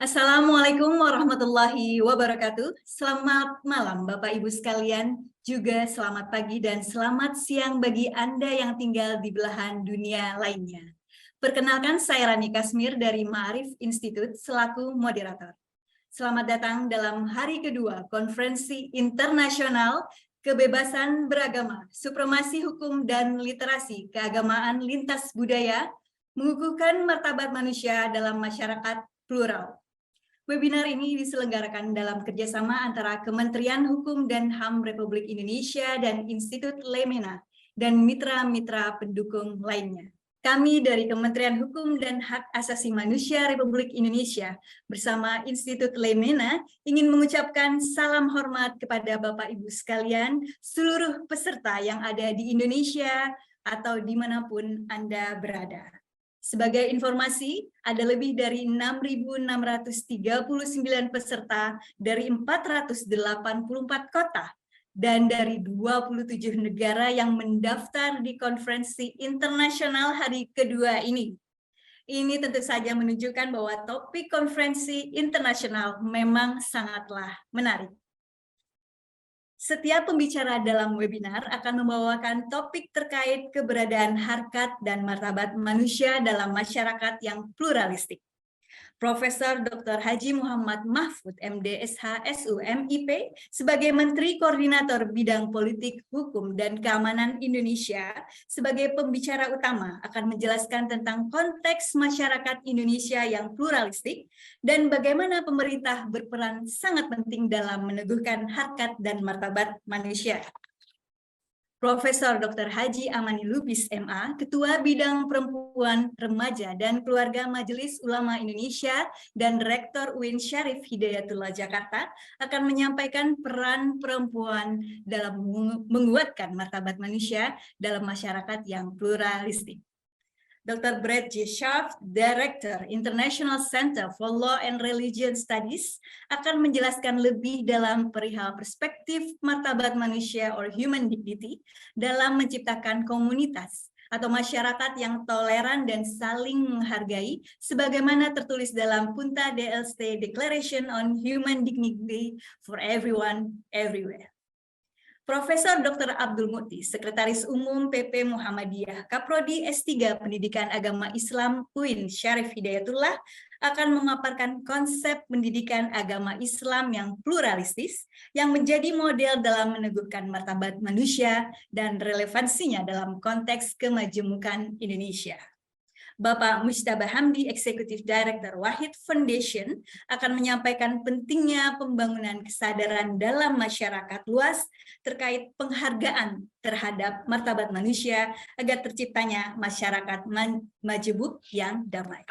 Assalamualaikum warahmatullahi wabarakatuh. Selamat malam Bapak Ibu sekalian, juga selamat pagi dan selamat siang bagi Anda yang tinggal di belahan dunia lainnya. Perkenalkan, saya Rani Kasmir dari Ma'arif Institute selaku moderator. Selamat datang dalam hari kedua Konferensi Internasional Kebebasan Beragama, Supremasi Hukum dan Literasi Keagamaan Lintas Budaya, mengukuhkan martabat manusia dalam masyarakat plural. Webinar ini diselenggarakan dalam kerjasama antara Kementerian Hukum dan HAM Republik Indonesia dan Institut Lemena dan mitra-mitra pendukung lainnya. Kami dari Kementerian Hukum dan Hak Asasi Manusia Republik Indonesia bersama Institut Lemena ingin mengucapkan salam hormat kepada Bapak Ibu sekalian, seluruh peserta yang ada di Indonesia atau dimanapun Anda berada. Sebagai informasi, ada lebih dari 6.639 peserta dari 484 kota dan dari 27 negara yang mendaftar di konferensi internasional hari kedua ini. Ini tentu saja menunjukkan bahwa topik konferensi internasional memang sangatlah menarik. Setiap pembicara dalam webinar akan membawakan topik terkait keberadaan harkat dan martabat manusia dalam masyarakat yang pluralistik. Profesor Dr. Haji Muhammad Mahfud MD SH SU MIP sebagai Menteri Koordinator Bidang Politik, Hukum, dan Keamanan Indonesia sebagai pembicara utama akan menjelaskan tentang konteks masyarakat Indonesia yang pluralistik dan bagaimana pemerintah berperan sangat penting dalam meneguhkan harkat dan martabat manusia. Profesor Dr. Haji Amani Lubis MA, Ketua Bidang Perempuan, Remaja, dan Keluarga Majelis Ulama Indonesia dan Rektor UIN Syarif Hidayatullah Jakarta akan menyampaikan peran perempuan dalam menguatkan martabat manusia dalam masyarakat yang pluralistik. Dr. Brett J. Scharf, Director International Center for Law and Religion Studies, akan menjelaskan lebih dalam perihal perspektif martabat manusia or human dignity dalam menciptakan komunitas atau masyarakat yang toleran dan saling menghargai, sebagaimana tertulis dalam Punta del Este Declaration on Human Dignity for Everyone, Everywhere. Profesor Dr. Abdul Muti, Sekretaris Umum PP Muhammadiyah, Kaprodi S3 Pendidikan Agama Islam UIN Syarif Hidayatullah, akan memaparkan konsep pendidikan agama Islam yang pluralistis, yang menjadi model dalam meneguhkan martabat manusia dan relevansinya dalam konteks kemajemukan Indonesia. Bapak Mujtaba Hamdi, Executive Director Wahid Foundation, akan menyampaikan pentingnya pembangunan kesadaran dalam masyarakat luas terkait penghargaan terhadap martabat manusia agar terciptanya masyarakat majemuk yang damai.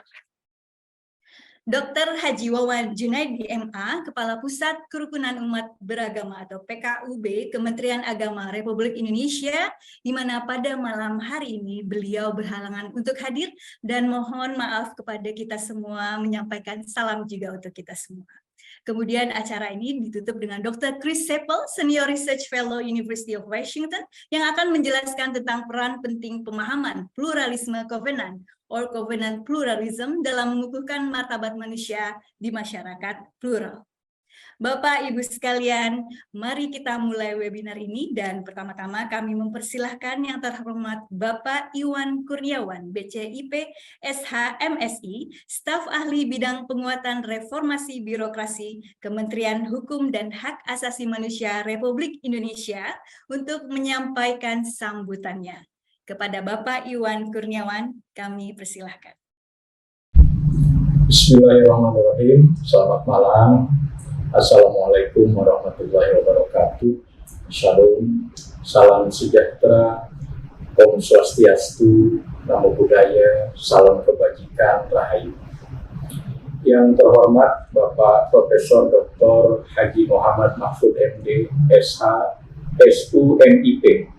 Dr. Haji Wawan Junaidi MA, Kepala Pusat Kerukunan Umat Beragama atau PKUB Kementerian Agama Republik Indonesia, di mana pada malam hari ini beliau berhalangan untuk hadir dan mohon maaf kepada kita semua, menyampaikan salam juga untuk kita semua. Kemudian acara ini ditutup dengan Dr. Chris Seppel, Senior Research Fellow University of Washington, yang akan menjelaskan tentang peran penting pemahaman pluralisme covenant or covenant pluralism dalam mengukuhkan martabat manusia di masyarakat plural. Bapak, Ibu sekalian, mari kita mulai webinar ini dan pertama-tama kami mempersilahkan yang terhormat Bapak Iwan Kurniawan, BCIP, SH, MSI, Staf Ahli Bidang Penguatan Reformasi Birokrasi, Kementerian Hukum dan Hak Asasi Manusia Republik Indonesia untuk menyampaikan sambutannya. Kepada Bapak Iwan Kurniawan, kami persilahkan. Bismillahirrahmanirrahim. Selamat malam. Assalamualaikum warahmatullahi wabarakatuh. Shalom, salam sejahtera, Om Swastiastu, Namo Buddhaya, salam kebajikan, rahayu. Yang terhormat Bapak Profesor Dr. Haji Muhammad Mahfud MD, SH, SU, MIP,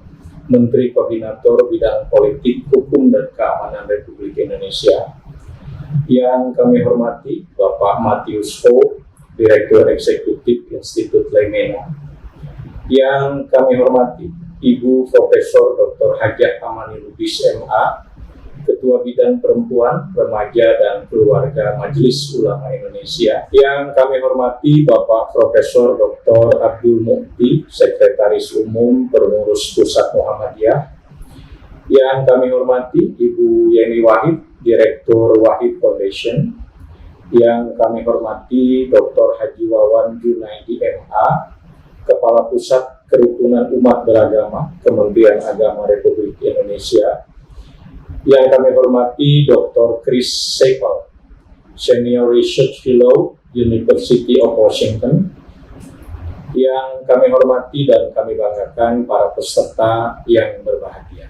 Menteri Koordinator Bidang Politik, Hukum, dan Keamanan Republik Indonesia. Yang kami hormati Bapak Matius Ho, Direktur Eksekutif Institut Lemena. Yang kami hormati Ibu Profesor Dr. Hajah Amani Lubis MA, Ketua Bidang Perempuan, Remaja, dan Keluarga Majelis Ulama Indonesia. Yang kami hormati Bapak Profesor Dr. Abdul Mukti, Sekretaris Umum Pengurus Pusat Muhammadiyah. Yang kami hormati Ibu Yeni Wahid, Direktur Wahid Foundation. Yang kami hormati Dr. Haji Wawan Junaidi MA, Kepala Pusat Kerukunan Umat Beragama, Kementerian Agama Republik Indonesia. Yang kami hormati Dr. Chris Seipel, Senior Research Fellow, University of Washington. Yang kami hormati dan kami banggakan para peserta yang berbahagia.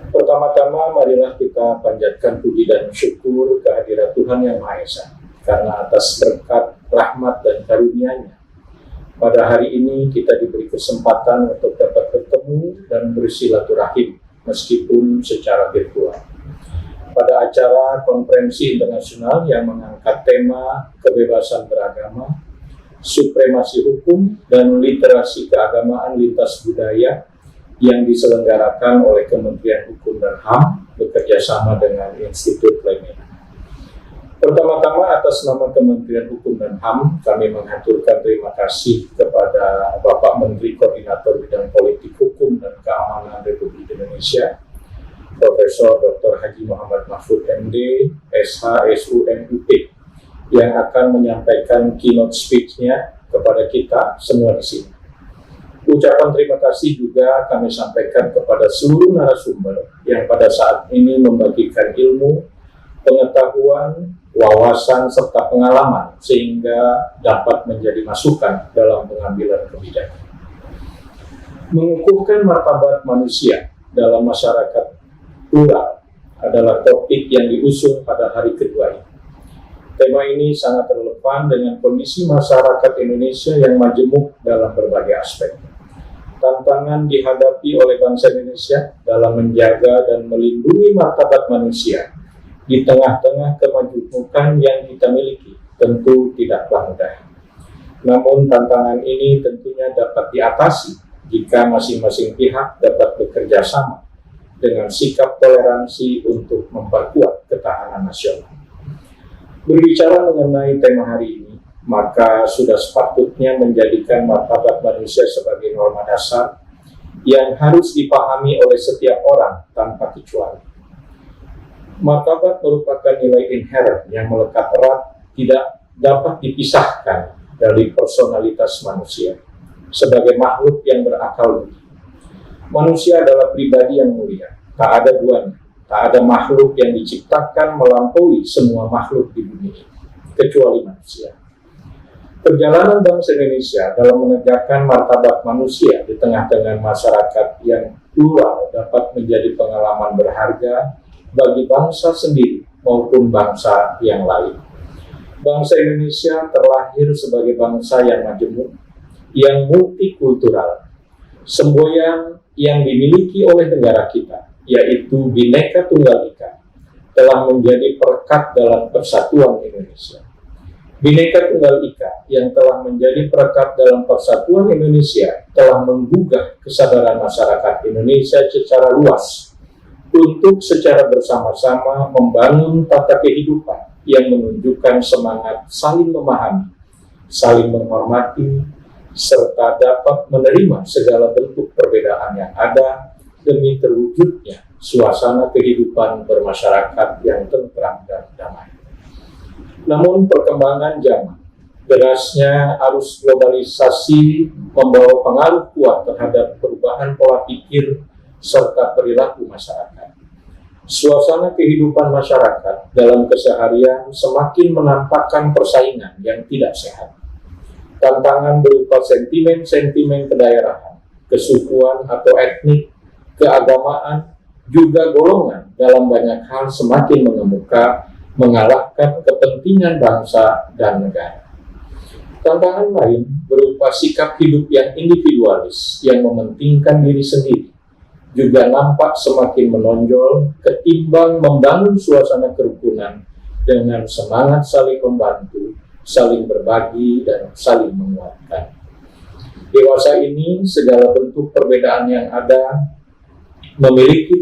Pertama-tama marilah kita panjatkan puji dan syukur kehadirat Tuhan Yang Maha Esa, karena atas berkat, rahmat, dan karunia-Nya pada hari ini kita diberi kesempatan untuk dapat bertemu dan bersilaturahim meskipun secara virtual pada acara konferensi internasional yang mengangkat tema kebebasan beragama, supremasi hukum, dan literasi keagamaan lintas budaya yang diselenggarakan oleh Kementerian Hukum dan HAM bekerjasama dengan Institut Lemena. Pertama-tama atas nama Kementerian Hukum dan HAM, kami menghaturkan terima kasih kepada Bapak Menteri Koordinator Bidang Politik Hukum dan Keamanan Republik Indonesia, Profesor Dr. Haji Muhammad Mahfud MD, SH, SUMUP, yang akan menyampaikan keynote speech-nya kepada kita semua di sini. Ucapan terima kasih juga kami sampaikan kepada seluruh narasumber yang pada saat ini membagikan ilmu, pengetahuan, wawasan, serta pengalaman sehingga dapat menjadi masukan dalam pengambilan kebijakan. Mengukuhkan martabat manusia dalam masyarakat plural adalah topik yang diusung pada hari kedua ini. Tema ini sangat relevan dengan kondisi masyarakat Indonesia yang majemuk dalam berbagai aspek. Tantangan dihadapi oleh bangsa Indonesia dalam menjaga dan melindungi martabat manusia di tengah-tengah kemajemukan yang kita miliki tentu tidaklah mudah. Namun tantangan ini tentunya dapat diatasi jika masing-masing pihak dapat bekerja sama dengan sikap toleransi untuk memperkuat ketahanan nasional. Berbicara mengenai tema hari ini, maka sudah sepatutnya menjadikan martabat manusia sebagai norma dasar yang harus dipahami oleh setiap orang tanpa kecuali. Martabat merupakan nilai inherent yang melekat erat, tidak dapat dipisahkan dari personalitas manusia sebagai makhluk yang berakal budi. Manusia adalah pribadi yang mulia, tak ada duanya, tak ada makhluk yang diciptakan melampaui semua makhluk di bumi ini, kecuali manusia. Perjalanan bangsa Indonesia dalam menegakkan martabat manusia di tengah-tengah masyarakat yang plural dapat menjadi pengalaman berharga bagi bangsa sendiri maupun bangsa yang lain. Bangsa Indonesia terlahir sebagai bangsa yang majemuk, yang multikultural, semboyan yang dimiliki oleh negara kita, yaitu Bhinneka Tunggal Ika, telah menjadi perekat dalam persatuan Indonesia. Bhinneka Tunggal Ika yang telah menjadi perekat dalam persatuan Indonesia telah menggugah kesadaran masyarakat Indonesia secara luas untuk secara bersama-sama membangun tata kehidupan yang menunjukkan semangat saling memahami, saling menghormati, serta dapat menerima segala bentuk perbedaan yang ada demi terwujudnya suasana kehidupan bermasyarakat yang tentram dan damai. Namun perkembangan zaman, derasnya arus globalisasi membawa pengaruh kuat terhadap perubahan pola pikir serta perilaku masyarakat. Suasana kehidupan masyarakat dalam keseharian semakin menampakkan persaingan yang tidak sehat. Tantangan berupa sentimen-sentimen kedaerahan, kesukuan atau etnik, keagamaan, juga golongan dalam banyak hal semakin mengemuka, mengalahkan kepentingan bangsa dan negara. Tantangan lain berupa sikap hidup yang individualis yang mementingkan diri sendiri, juga nampak semakin menonjol ketimbang membangun suasana kerukunan dengan semangat saling membantu, saling berbagi, dan saling menguatkan. Dewasa ini, segala bentuk perbedaan yang ada memiliki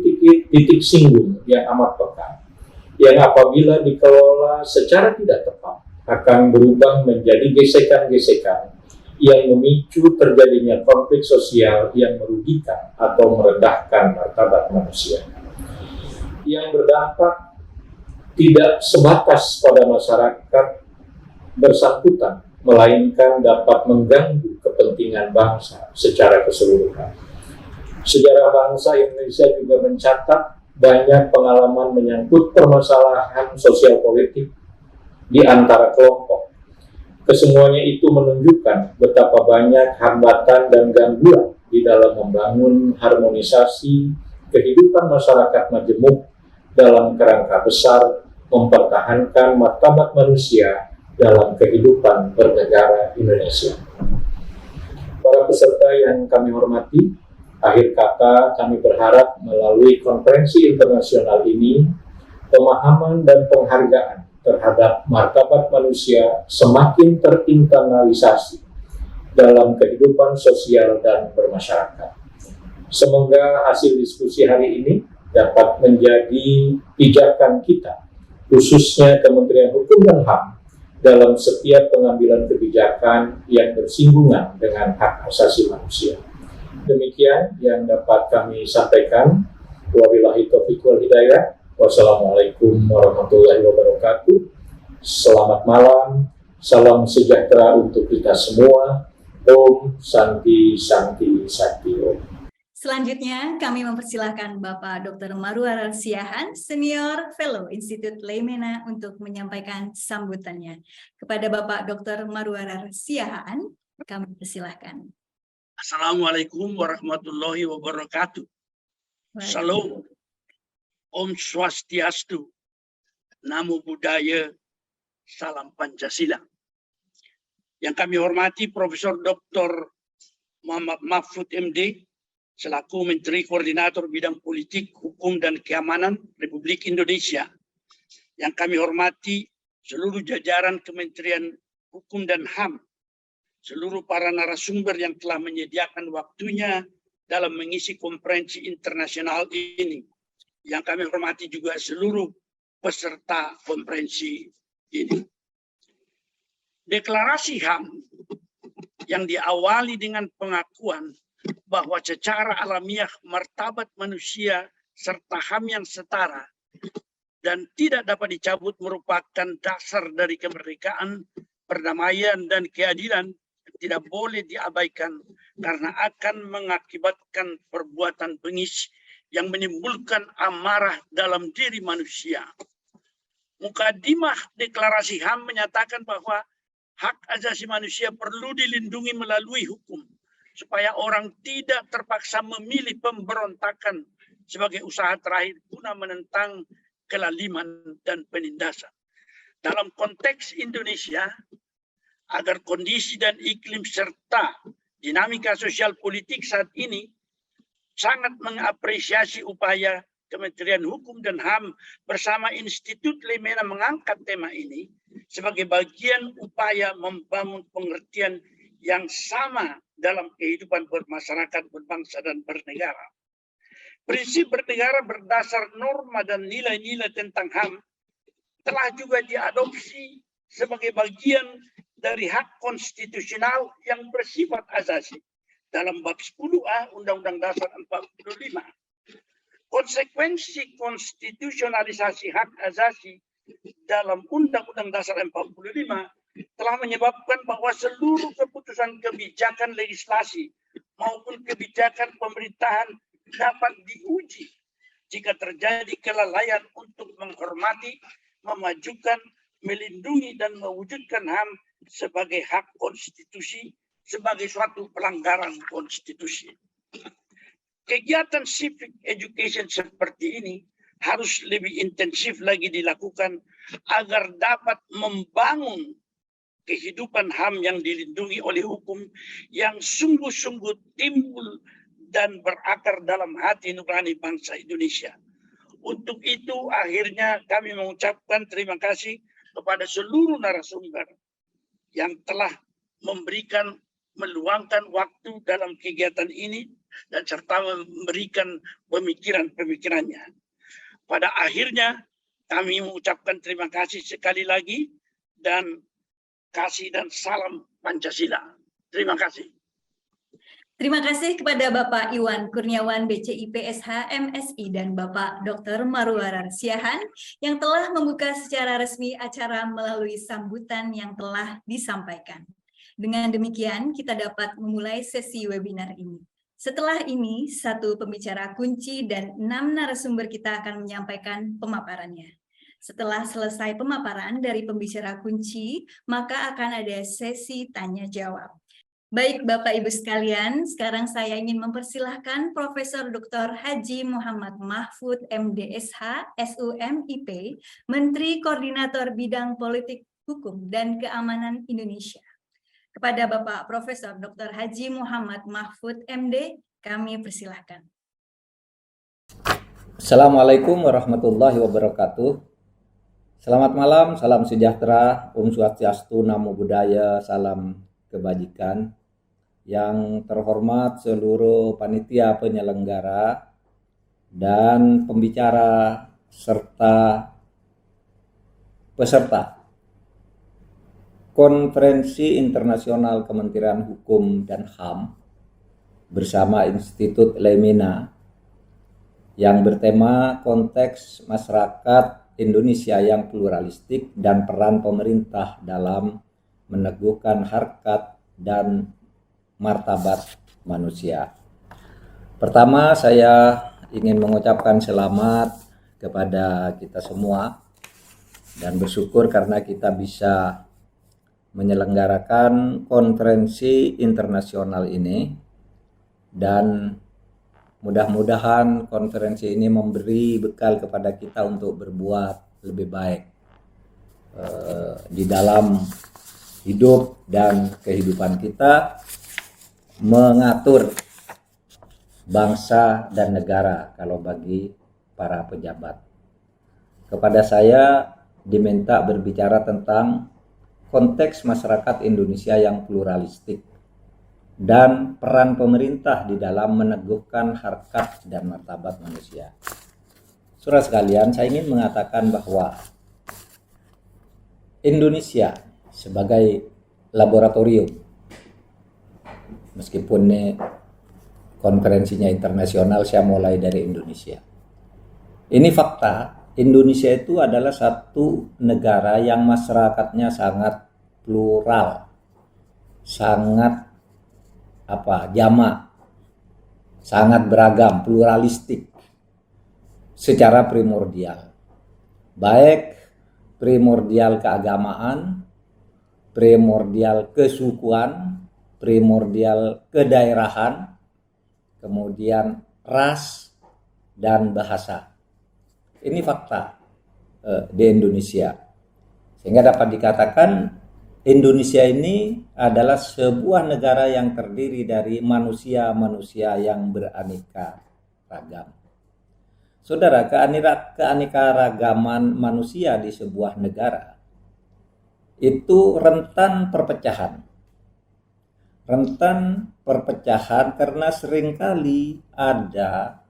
titik singgung yang amat peka, yang apabila dikelola secara tidak tepat akan berubah menjadi gesekan-gesekan yang memicu terjadinya konflik sosial yang merugikan atau merendahkan martabat manusia. Yang berdampak tidak sebatas pada masyarakat bersangkutan, melainkan dapat mengganggu kepentingan bangsa secara keseluruhan. Sejarah bangsa Indonesia juga mencatat banyak pengalaman menyangkut permasalahan sosial politik di antara kelompok. Kesemuanya itu menunjukkan betapa banyak hambatan dan gangguan di dalam membangun harmonisasi kehidupan masyarakat majemuk dalam kerangka besar mempertahankan martabat manusia dalam kehidupan bernegara Indonesia. Para peserta yang kami hormati, akhir kata kami berharap melalui konferensi internasional ini, pemahaman dan penghargaan terhadap martabat manusia semakin terinternalisasi dalam kehidupan sosial dan bermasyarakat. Semoga hasil diskusi hari ini dapat menjadi pijakan kita, khususnya Kementerian Hukum dan HAM, dalam setiap pengambilan kebijakan yang bersinggungan dengan hak asasi manusia. Demikian yang dapat kami sampaikan. Wabillahi taufiq wal hidayah. Wassalamualaikum warahmatullahi wabarakatuh. Selamat malam. Salam sejahtera untuk kita semua. Om Santi Santi Sakti Om. Selanjutnya, kami mempersilahkan Bapak Dr. Marwarar Siahaan, Senior Fellow Institut Leimena untuk menyampaikan sambutannya. Kepada Bapak Dr. Marwarar Siahaan, kami persilahkan. Assalamualaikum warahmatullahi wabarakatuh. Salam. Om Swastiastu. Namo Buddhaya. Salam Pancasila. Yang kami hormati Profesor Dr. Muhammad Mahfud MD selaku Menteri Koordinator Bidang Politik, Hukum dan Keamanan Republik Indonesia. Yang kami hormati seluruh jajaran Kementerian Hukum dan HAM, seluruh para narasumber yang telah menyediakan waktunya dalam mengisi konferensi internasional ini. Yang kami hormati juga seluruh peserta konferensi ini. Deklarasi HAM yang diawali dengan pengakuan bahwa secara alamiah martabat manusia serta HAM yang setara dan tidak dapat dicabut merupakan dasar dari kemerdekaan, perdamaian, dan keadilan tidak boleh diabaikan karena akan mengakibatkan perbuatan bengis yang menimbulkan amarah dalam diri manusia. Mukadimah Deklarasi HAM menyatakan bahwa hak asasi manusia perlu dilindungi melalui hukum, supaya orang tidak terpaksa memilih pemberontakan sebagai usaha terakhir guna menentang kelaliman dan penindasan. Dalam konteks Indonesia, agar kondisi dan iklim serta dinamika sosial politik saat ini sangat mengapresiasi upaya Kementerian Hukum dan HAM bersama Institut Leimena mengangkat tema ini sebagai bagian upaya membangun pengertian yang sama dalam kehidupan bermasyarakat, berbangsa, dan bernegara. Prinsip bernegara berdasar norma dan nilai-nilai tentang HAM telah juga diadopsi sebagai bagian dari hak konstitusional yang bersifat asasi dalam bab 10A Undang-Undang Dasar 45. Konsekuensi konstitusionalisasi hak asasi dalam Undang-Undang Dasar 45 telah menyebabkan bahwa seluruh keputusan kebijakan legislasi maupun kebijakan pemerintahan dapat diuji jika terjadi kelalaian untuk menghormati, memajukan, melindungi, dan mewujudkan HAM sebagai hak konstitusi, sebagai suatu pelanggaran konstitusi. Kegiatan civic education seperti ini harus lebih intensif lagi dilakukan agar dapat membangun kehidupan HAM yang dilindungi oleh hukum yang sungguh-sungguh timbul dan berakar dalam hati nurani bangsa Indonesia. Untuk itu akhirnya kami mengucapkan terima kasih kepada seluruh narasumber yang telah meluangkan waktu dalam kegiatan ini dan serta memberikan pemikiran-pemikirannya. Pada akhirnya kami mengucapkan terima kasih sekali lagi dan kasih dan salam Pancasila. Terima kasih. Terima kasih kepada Bapak Iwan Kurniawan BCIP SH MSI dan Bapak Dr. Marwarar Siahan yang telah membuka secara resmi acara melalui sambutan yang telah disampaikan. Dengan demikian, kita dapat memulai sesi webinar ini. Setelah ini, 1 pembicara kunci dan 6 narasumber kita akan menyampaikan pemaparannya. Setelah selesai pemaparan dari pembicara kunci, maka akan ada sesi tanya-jawab. Baik Bapak Ibu sekalian, sekarang saya ingin mempersilahkan Profesor Dr. Haji Muhammad Mahfud MDSH, SUMIP, Menteri Koordinator Bidang Politik Hukum dan Keamanan Indonesia. Kepada Bapak Profesor Dr. Haji Muhammad Mahfud MD, kami persilahkan. Assalamualaikum warahmatullahi wabarakatuh. Selamat malam, salam sejahtera, Swastiastu, Namo Buddhaya, salam kebajikan. Yang terhormat seluruh panitia penyelenggara dan pembicara serta peserta Konferensi Internasional Kementerian Hukum dan HAM bersama Institut Lemina yang bertema konteks masyarakat Indonesia yang pluralistik dan peran pemerintah dalam meneguhkan harkat dan martabat manusia. Pertama, saya ingin mengucapkan selamat kepada kita semua dan bersyukur karena kita bisa menyelenggarakan konferensi internasional ini, dan mudah-mudahan konferensi ini memberi bekal kepada kita untuk berbuat lebih baik di dalam hidup dan kehidupan kita, mengatur bangsa dan negara kalau bagi para pejabat. Kepada saya diminta berbicara tentang konteks masyarakat Indonesia yang pluralistik dan peran pemerintah di dalam meneguhkan harkat dan martabat manusia. Saudara sekalian, saya ingin mengatakan bahwa Indonesia sebagai laboratorium, meskipun ini konferensinya internasional, saya mulai dari Indonesia. Ini fakta, Indonesia itu adalah satu negara yang masyarakatnya sangat plural, sangat jamak, sangat beragam, pluralistik secara primordial. Baik primordial keagamaan, primordial kesukuan, primordial kedaerahan, kemudian ras dan bahasa. Ini fakta di Indonesia. Sehingga dapat dikatakan Indonesia ini adalah sebuah negara yang terdiri dari manusia-manusia yang beraneka ragam. Saudara, keanekaragaman manusia di sebuah negara itu rentan perpecahan. Rentan perpecahan karena seringkali ada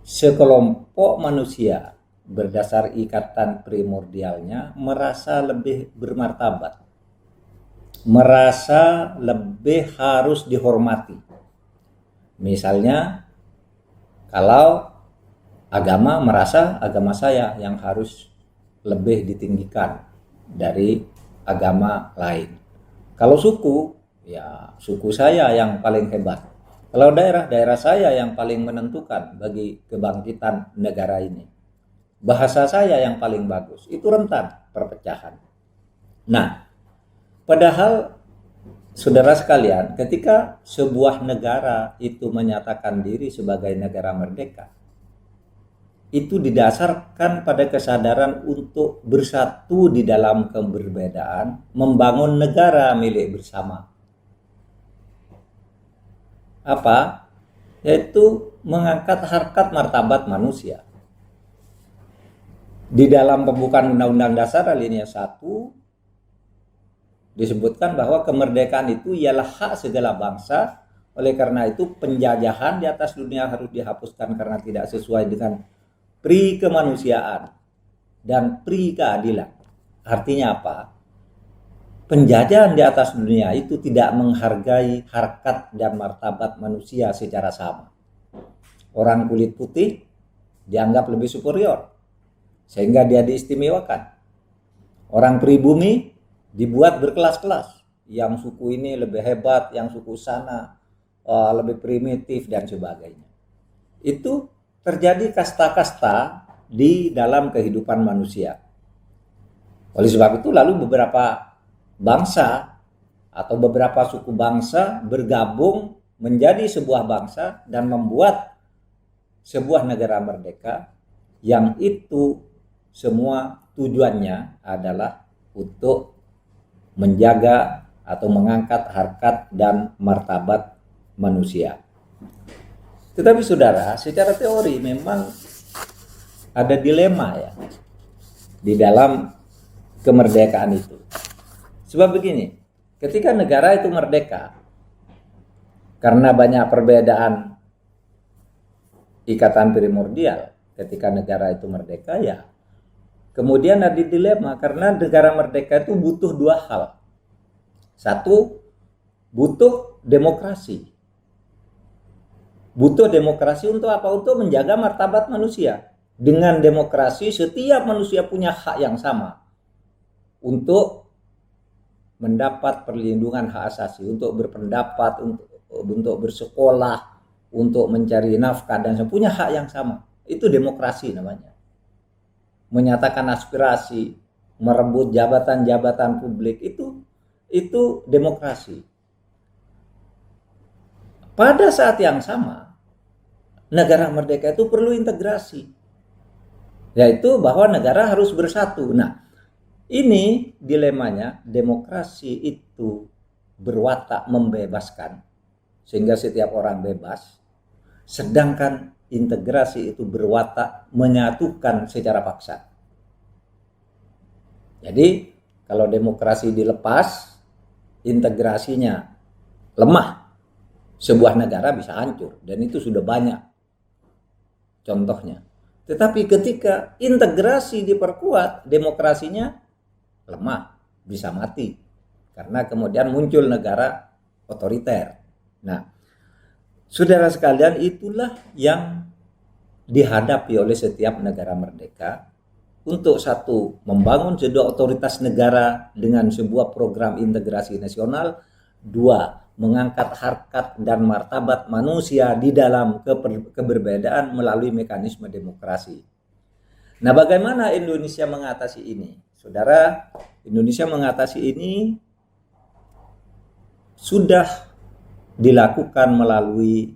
sekelompok manusia berdasar ikatan primordialnya merasa lebih bermartabat, merasa lebih harus dihormati. Misalnya, kalau agama merasa agama saya yang harus lebih ditinggikan dari agama lain. Kalau suku, ya suku saya yang paling hebat. Kalau daerah saya yang paling menentukan bagi kebangkitan negara ini. Bahasa saya yang paling bagus. Itu rentan perpecahan. Nah, padahal saudara sekalian, ketika sebuah negara itu menyatakan diri sebagai negara merdeka, itu didasarkan pada kesadaran untuk bersatu di dalam keberbedaan, membangun negara milik bersama. yaitu mengangkat harkat martabat manusia. Di dalam pembukaan Undang-Undang Dasar alinea 1 disebutkan bahwa kemerdekaan itu ialah hak segala bangsa. Oleh karena itu penjajahan di atas dunia harus dihapuskan karena tidak sesuai dengan pri kemanusiaan dan pri keadilan. Artinya apa? Penjajahan di atas dunia itu tidak menghargai harkat dan martabat manusia secara sama. Orang kulit putih dianggap lebih superior sehingga dia diistimewakan. Orang pribumi dibuat berkelas-kelas. Yang suku ini lebih hebat, yang suku sana lebih primitif dan sebagainya. Itu terjadi kasta-kasta di dalam kehidupan manusia. Oleh sebab itu lalu beberapa bangsa atau beberapa suku bangsa bergabung menjadi sebuah bangsa dan membuat sebuah negara merdeka yang itu semua tujuannya adalah untuk menjaga atau mengangkat harkat dan martabat manusia. Tetapi saudara, secara teori memang ada dilema ya di dalam kemerdekaan itu. Sebab begini, ketika negara itu merdeka karena banyak perbedaan ikatan primordial, ketika negara itu merdeka ya kemudian ada dilema karena negara merdeka itu butuh dua hal. Satu, butuh demokrasi. Butuh demokrasi untuk apa? Untuk menjaga martabat manusia. Dengan demokrasi setiap manusia punya hak yang sama untuk mendapat perlindungan hak asasi, untuk berpendapat, untuk bersekolah, untuk mencari nafkah dan punya hak yang sama. Itu demokrasi namanya. Menyatakan aspirasi, merebut jabatan-jabatan publik itu demokrasi. Pada saat yang sama, negara merdeka itu perlu integrasi. Yaitu bahwa negara harus bersatu. Nah, ini dilemanya, demokrasi itu berwatak membebaskan sehingga setiap orang bebas, sedangkan integrasi itu berwatak menyatukan secara paksa. Jadi kalau demokrasi dilepas, integrasinya lemah, sebuah negara bisa hancur, dan itu sudah banyak contohnya. Tetapi ketika integrasi diperkuat, demokrasinya lemah, bisa mati, karena kemudian muncul negara otoriter. Nah, saudara sekalian, itulah yang dihadapi oleh setiap negara merdeka untuk satu, membangun sebuah otoritas negara dengan sebuah program integrasi nasional. Dua, mengangkat harkat dan martabat manusia di dalam keberbedaan melalui mekanisme demokrasi. Nah, bagaimana Indonesia mengatasi ini? Saudara, Indonesia mengatasi ini sudah dilakukan melalui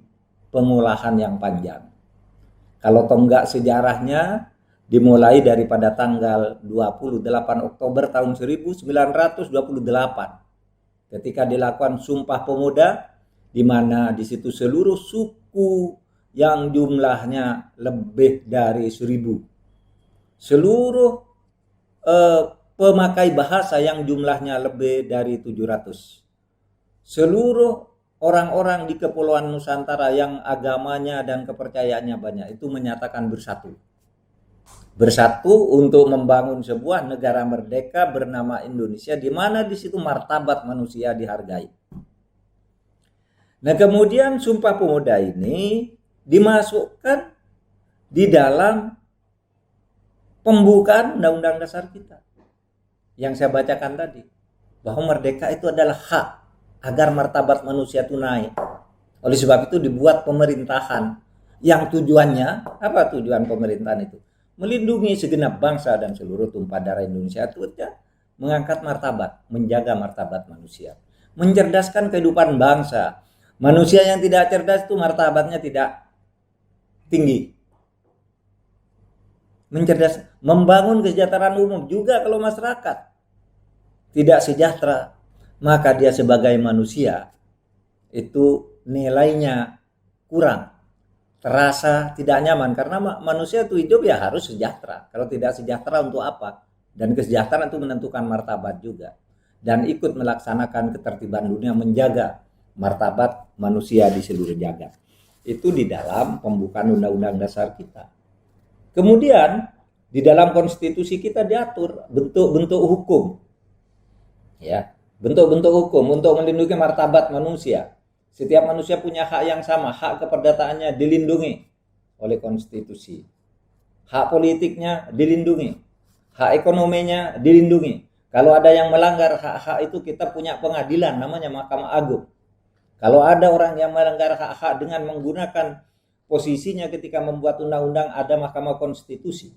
pengolahan yang panjang. Kalau tonggak sejarahnya dimulai daripada tanggal 28 Oktober tahun 1928 ketika dilakukan Sumpah Pemuda, di mana di situ seluruh suku yang jumlahnya lebih dari 1000, seluruh pemakai bahasa yang jumlahnya lebih dari 700, seluruh orang-orang di Kepulauan Nusantara yang agamanya dan kepercayaannya banyak itu menyatakan bersatu untuk membangun sebuah negara merdeka bernama Indonesia, di mana di situ martabat manusia dihargai. Nah, kemudian Sumpah Pemuda ini dimasukkan di dalam pembukaan Undang-Undang Dasar kita yang saya bacakan tadi, bahwa merdeka itu adalah hak agar martabat manusia itu naik. Oleh sebab itu dibuat pemerintahan yang tujuannya apa? Tujuan pemerintahan itu melindungi segenap bangsa dan seluruh tumpah darah Indonesia itu ya, mengangkat martabat, menjaga martabat manusia, mencerdaskan kehidupan bangsa. Manusia yang tidak cerdas itu martabatnya tidak tinggi. Mencerdas, membangun kesejahteraan umum juga. Kalau masyarakat tidak sejahtera, maka dia sebagai manusia itu nilainya kurang. terasa tidak nyaman karena manusia itu hidup ya harus sejahtera. Kalau tidak sejahtera untuk apa? Dan kesejahteraan itu menentukan martabat juga. Dan ikut melaksanakan ketertiban dunia, menjaga martabat manusia di seluruh jagat. Itu di dalam pembukaan Undang-Undang Dasar kita. Kemudian di dalam konstitusi kita diatur bentuk-bentuk hukum. Ya, bentuk-bentuk hukum untuk melindungi martabat manusia. Setiap manusia punya hak yang sama, hak keperdataannya dilindungi oleh konstitusi. Hak politiknya dilindungi, hak ekonominya dilindungi. Kalau ada yang melanggar hak-hak itu, kita punya pengadilan namanya Mahkamah Agung. Kalau ada orang yang melanggar hak-hak dengan menggunakan posisinya ketika membuat undang-undang, ada Mahkamah Konstitusi.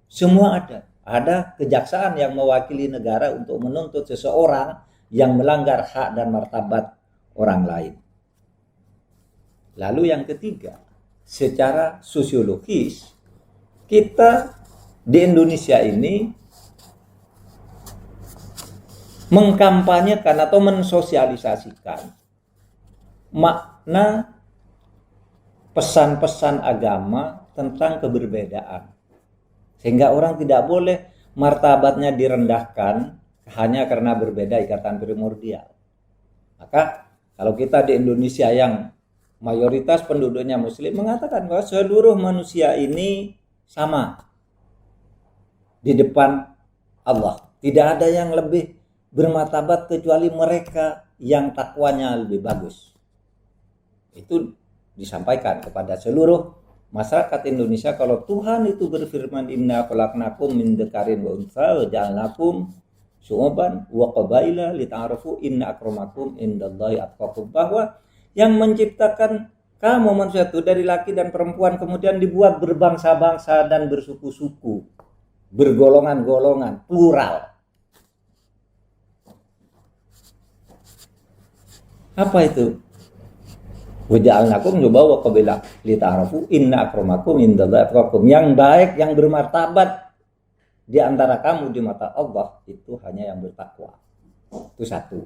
Semua ada. Ada kejaksaan yang mewakili negara untuk menuntut seseorang yang melanggar hak dan martabat orang lain. Lalu yang ketiga, secara sosiologis, kita di Indonesia ini mengkampanyekan atau mensosialisasikan makna pesan-pesan agama tentang keberbedaan. Sehingga orang tidak boleh martabatnya direndahkan hanya karena berbeda ikatan primordial. Maka kalau kita di Indonesia yang mayoritas penduduknya muslim mengatakan bahwa seluruh manusia ini sama di depan Allah. Tidak ada yang lebih bermartabat kecuali mereka yang takwanya lebih bagus. Itu disampaikan kepada seluruh masyarakat Indonesia. Kalau Tuhan itu berfirman, inna khalaqnakum min dzakarin wa untha wa ja'alnakum syu'uban wa qabaila lita'arafu inna akramakum indallahi atqakum, bahwa yang menciptakan kamu manusia itu dari laki dan perempuan, kemudian dibuat berbangsa-bangsa dan bersuku-suku, bergolongan-golongan, plural. Apa itu? Wa ja'alnakum syu'uban wa qabaila lita'arafu inna akramakum indallahi atqakum. Yang baik, yang bermartabat di antara kamu di mata Allah itu hanya yang bertakwa. Itu satu.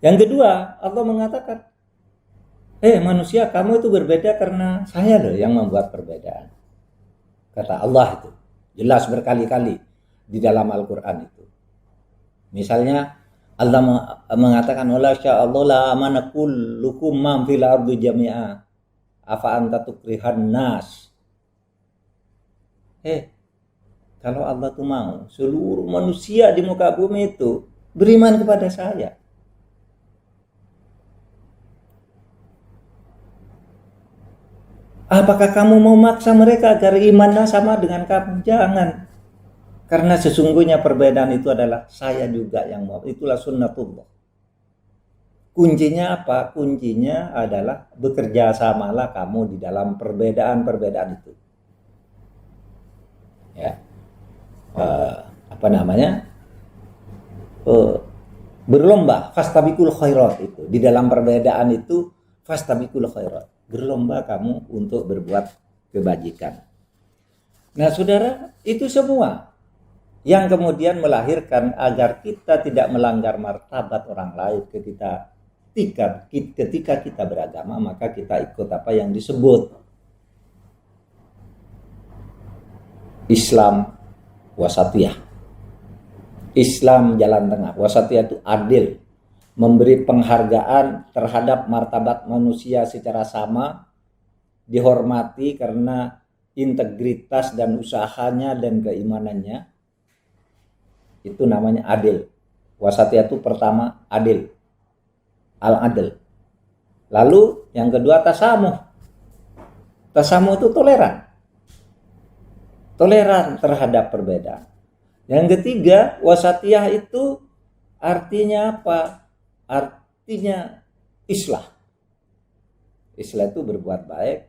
Yang kedua, Allah mengatakan, manusia, kamu itu berbeda karena saya loh yang membuat perbedaan. Kata Allah itu. Jelas berkali-kali di dalam Al-Quran itu. Misalnya Allah mengatakan, wala sya'allahu la amana kullukum man fil ardi jami'a afa anta tukrihan nas. Kalau Allah tuh mau seluruh manusia di muka bumi itu beriman kepada saya, apakah kamu mau maksa mereka agar imannya sama dengan kamu? Jangan. Karena sesungguhnya perbedaan itu adalah saya juga yang mau. Itulah sunnatullah. Kuncinya apa? Kuncinya adalah bekerja samalah kamu di dalam perbedaan-perbedaan itu. Ya. Berlomba, fastabiqul khairat itu. Di dalam perbedaan itu, fastabiqul khairat. Berlomba kamu untuk berbuat kebajikan. Nah, saudara, itu semua yang kemudian melahirkan agar kita tidak melanggar martabat orang lain ketika kita beragama, maka kita ikut apa yang disebut Islam wasatiyah. Islam jalan tengah. Wasatiyah itu adil, memberi penghargaan terhadap martabat manusia secara sama, dihormati karena integritas dan usahanya dan keimanannya. Itu namanya adil. Wasatiyah itu pertama adil, al-adil. Lalu yang kedua tasamuh. Tasamuh itu toleran terhadap perbedaan. Yang ketiga, wasatiyah itu artinya apa? Artinya islah. Islah itu berbuat baik,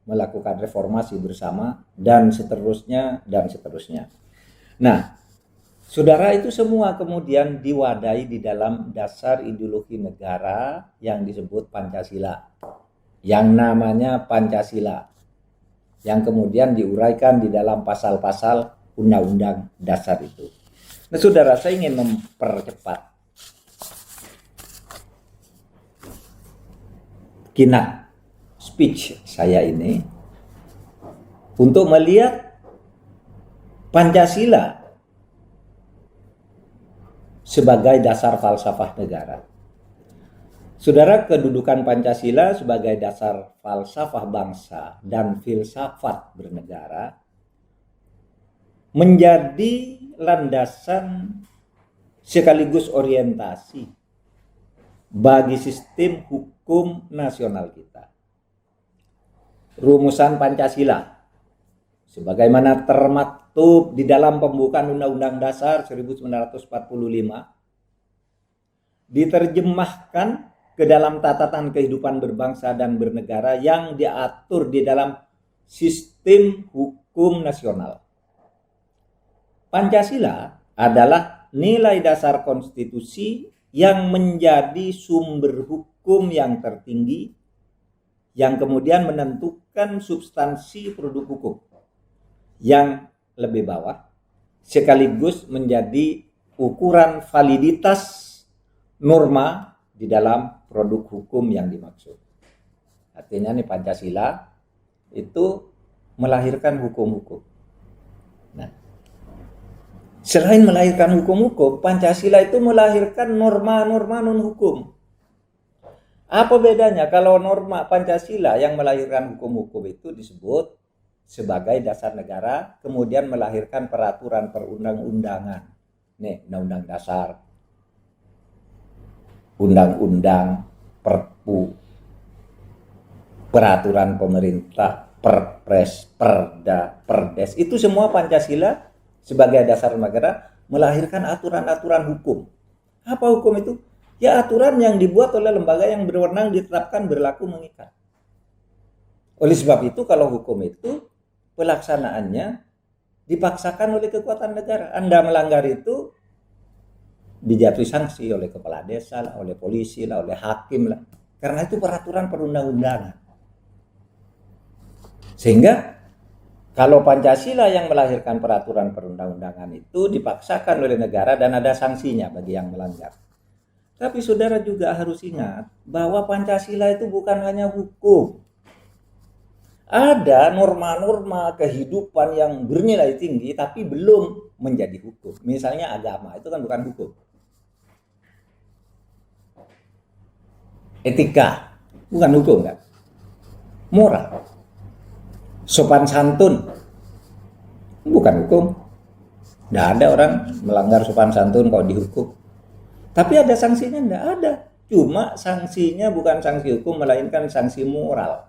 melakukan reformasi bersama, dan seterusnya, dan seterusnya. Nah, saudara, itu semua kemudian diwadahi di dalam dasar ideologi negara yang disebut Pancasila. Yang namanya Pancasila. Yang kemudian diuraikan di dalam pasal-pasal Undang-Undang Dasar itu. Nah, saudara, saya ingin mempercepat speech saya ini untuk melihat Pancasila sebagai dasar falsafah negara. Saudara, kedudukan Pancasila sebagai dasar falsafah bangsa dan filsafat bernegara menjadi landasan sekaligus orientasi bagi sistem hukum nasional kita. Rumusan Pancasila sebagaimana termaktub di dalam pembukaan Undang-Undang Dasar 1945 diterjemahkan ke dalam tatanan kehidupan berbangsa dan bernegara yang diatur di dalam sistem hukum nasional. Pancasila adalah nilai dasar konstitusi yang menjadi sumber hukum yang tertinggi yang kemudian menentukan substansi produk hukum yang lebih bawah sekaligus menjadi ukuran validitas norma di dalam produk hukum yang dimaksud. Artinya nih Pancasila itu melahirkan hukum-hukum. Nah, selain melahirkan hukum-hukum, Pancasila itu melahirkan norma-norma non-hukum. Apa bedanya kalau norma Pancasila yang melahirkan hukum-hukum itu disebut sebagai dasar negara, kemudian melahirkan peraturan perundang-undangan. Nih, Undang-Undang Dasar, Undang-Undang, Perpu, peraturan pemerintah, Perpres, Perda, Perdes, itu semua Pancasila sebagai dasar negara melahirkan aturan-aturan hukum. Apa hukum itu? Ya aturan yang dibuat oleh lembaga yang berwenang ditetapkan berlaku mengikat. Oleh sebab itu kalau hukum itu pelaksanaannya dipaksakan oleh kekuatan negara. Anda melanggar itu dijatuhi sanksi oleh kepala desa lah, oleh polisi lah, oleh hakim lah. Karena itu peraturan perundang-undangan. Sehingga kalau Pancasila yang melahirkan peraturan perundang-undangan itu dipaksakan oleh negara dan ada sanksinya bagi yang melanggar. Tapi saudara juga harus ingat bahwa Pancasila itu bukan hanya hukum. Ada norma-norma kehidupan yang bernilai tinggi tapi belum menjadi hukum. Misalnya agama, itu kan bukan hukum. Etika, bukan hukum kan? Moral. Sopan santun, bukan hukum. Tidak ada orang melanggar sopan santun kok dihukum. Tapi ada sanksinya? Tidak ada. Cuma sanksinya bukan sanksi hukum, melainkan sanksi moral.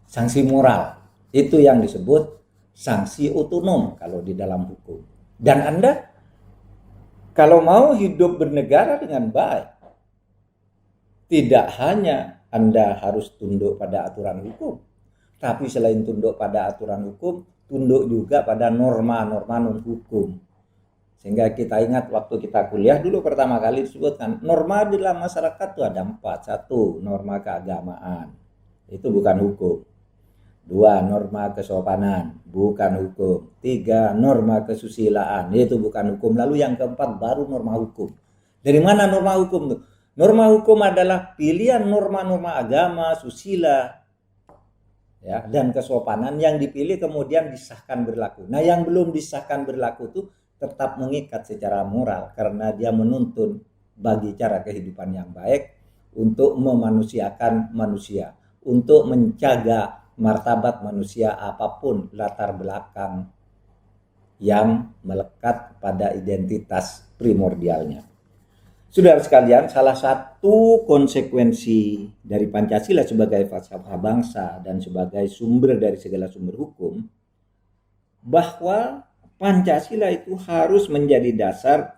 Sanksi moral itu yang disebut sanksi otonom kalau di dalam hukum. Dan Anda kalau mau hidup bernegara dengan baik, tidak hanya Anda harus tunduk pada aturan hukum, tapi selain tunduk pada aturan hukum, tunduk juga pada norma-norma non-hukum. Sehingga kita ingat waktu kita kuliah dulu pertama kali disebutkan norma di dalam masyarakat itu ada 4. 1, norma keagamaan, itu bukan hukum. 2, norma kesopanan, bukan hukum. 3, norma kesusilaan, itu bukan hukum. Lalu yang keempat baru norma hukum. Dari mana norma hukum itu? Norma hukum adalah pilihan norma-norma agama, susila, ya, dan kesopanan yang dipilih kemudian disahkan berlaku. Nah, yang belum disahkan berlaku itu tetap mengikat secara moral karena dia menuntun bagi cara kehidupan yang baik untuk memanusiakan manusia, untuk menjaga martabat manusia apapun latar belakang yang melekat pada identitas primordialnya. Saudara sekalian, salah satu konsekuensi dari Pancasila sebagai falsafah bangsa dan sebagai sumber dari segala sumber hukum, bahwa Pancasila itu harus menjadi dasar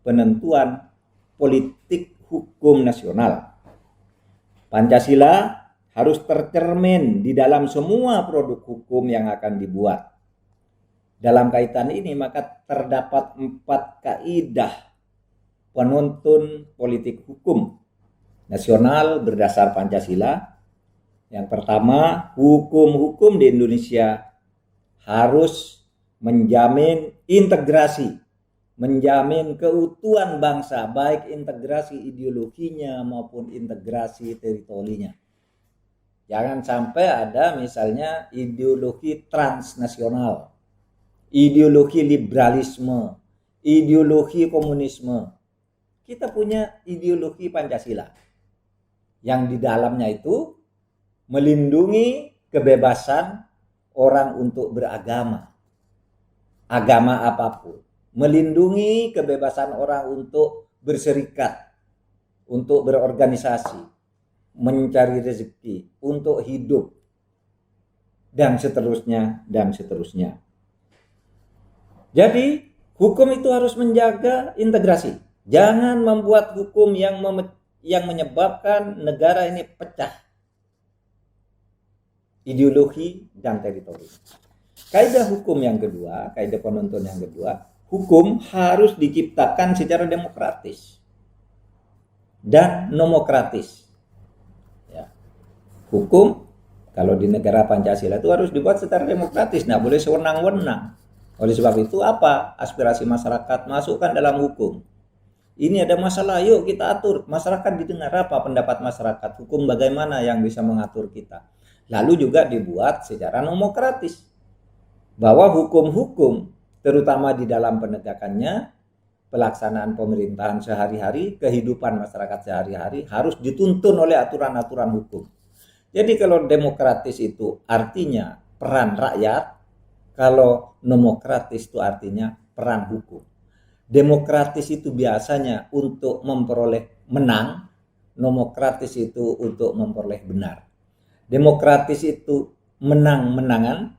penentuan politik hukum nasional. Pancasila harus tercermin di dalam semua produk hukum yang akan dibuat. Dalam kaitan ini maka terdapat 4 kaidah penuntun politik hukum nasional berdasar Pancasila. Yang pertama, hukum-hukum di Indonesia harus menjamin integrasi menjamin keutuhan bangsa, baik integrasi ideologinya maupun integrasi teritorinya. Jangan sampai ada misalnya ideologi transnasional, ideologi liberalisme, ideologi komunisme. Kita punya ideologi Pancasila yang di dalamnya itu melindungi kebebasan orang untuk beragama, agama apapun, melindungi kebebasan orang untuk berserikat, untuk berorganisasi, mencari rezeki, untuk hidup, dan seterusnya, dan seterusnya. Jadi, hukum itu harus menjaga integrasi. Jangan membuat hukum yang menyebabkan negara ini pecah. Ideologi dan teritori. Kaidah hukum yang kedua, kaidah penuntun yang kedua, hukum harus diciptakan secara demokratis dan nomokratis. Ya. Hukum kalau di negara Pancasila itu harus dibuat secara demokratis, nggak boleh sewenang-wenang. Oleh sebab itu apa? Aspirasi masyarakat masukkan dalam hukum. Ini ada masalah, yuk kita atur. Masyarakat didengar apa pendapat masyarakat. Hukum bagaimana yang bisa mengatur kita. Lalu juga dibuat secara nomokratis. Bahwa hukum-hukum, terutama di dalam penegakannya, pelaksanaan pemerintahan sehari-hari, kehidupan masyarakat sehari-hari, harus dituntun oleh aturan-aturan hukum. Jadi kalau demokratis itu artinya peran rakyat, kalau nomokratis itu artinya peran hukum. Demokratis itu biasanya untuk memperoleh menang, nomokratis itu untuk memperoleh benar. Demokratis itu menang-menangan,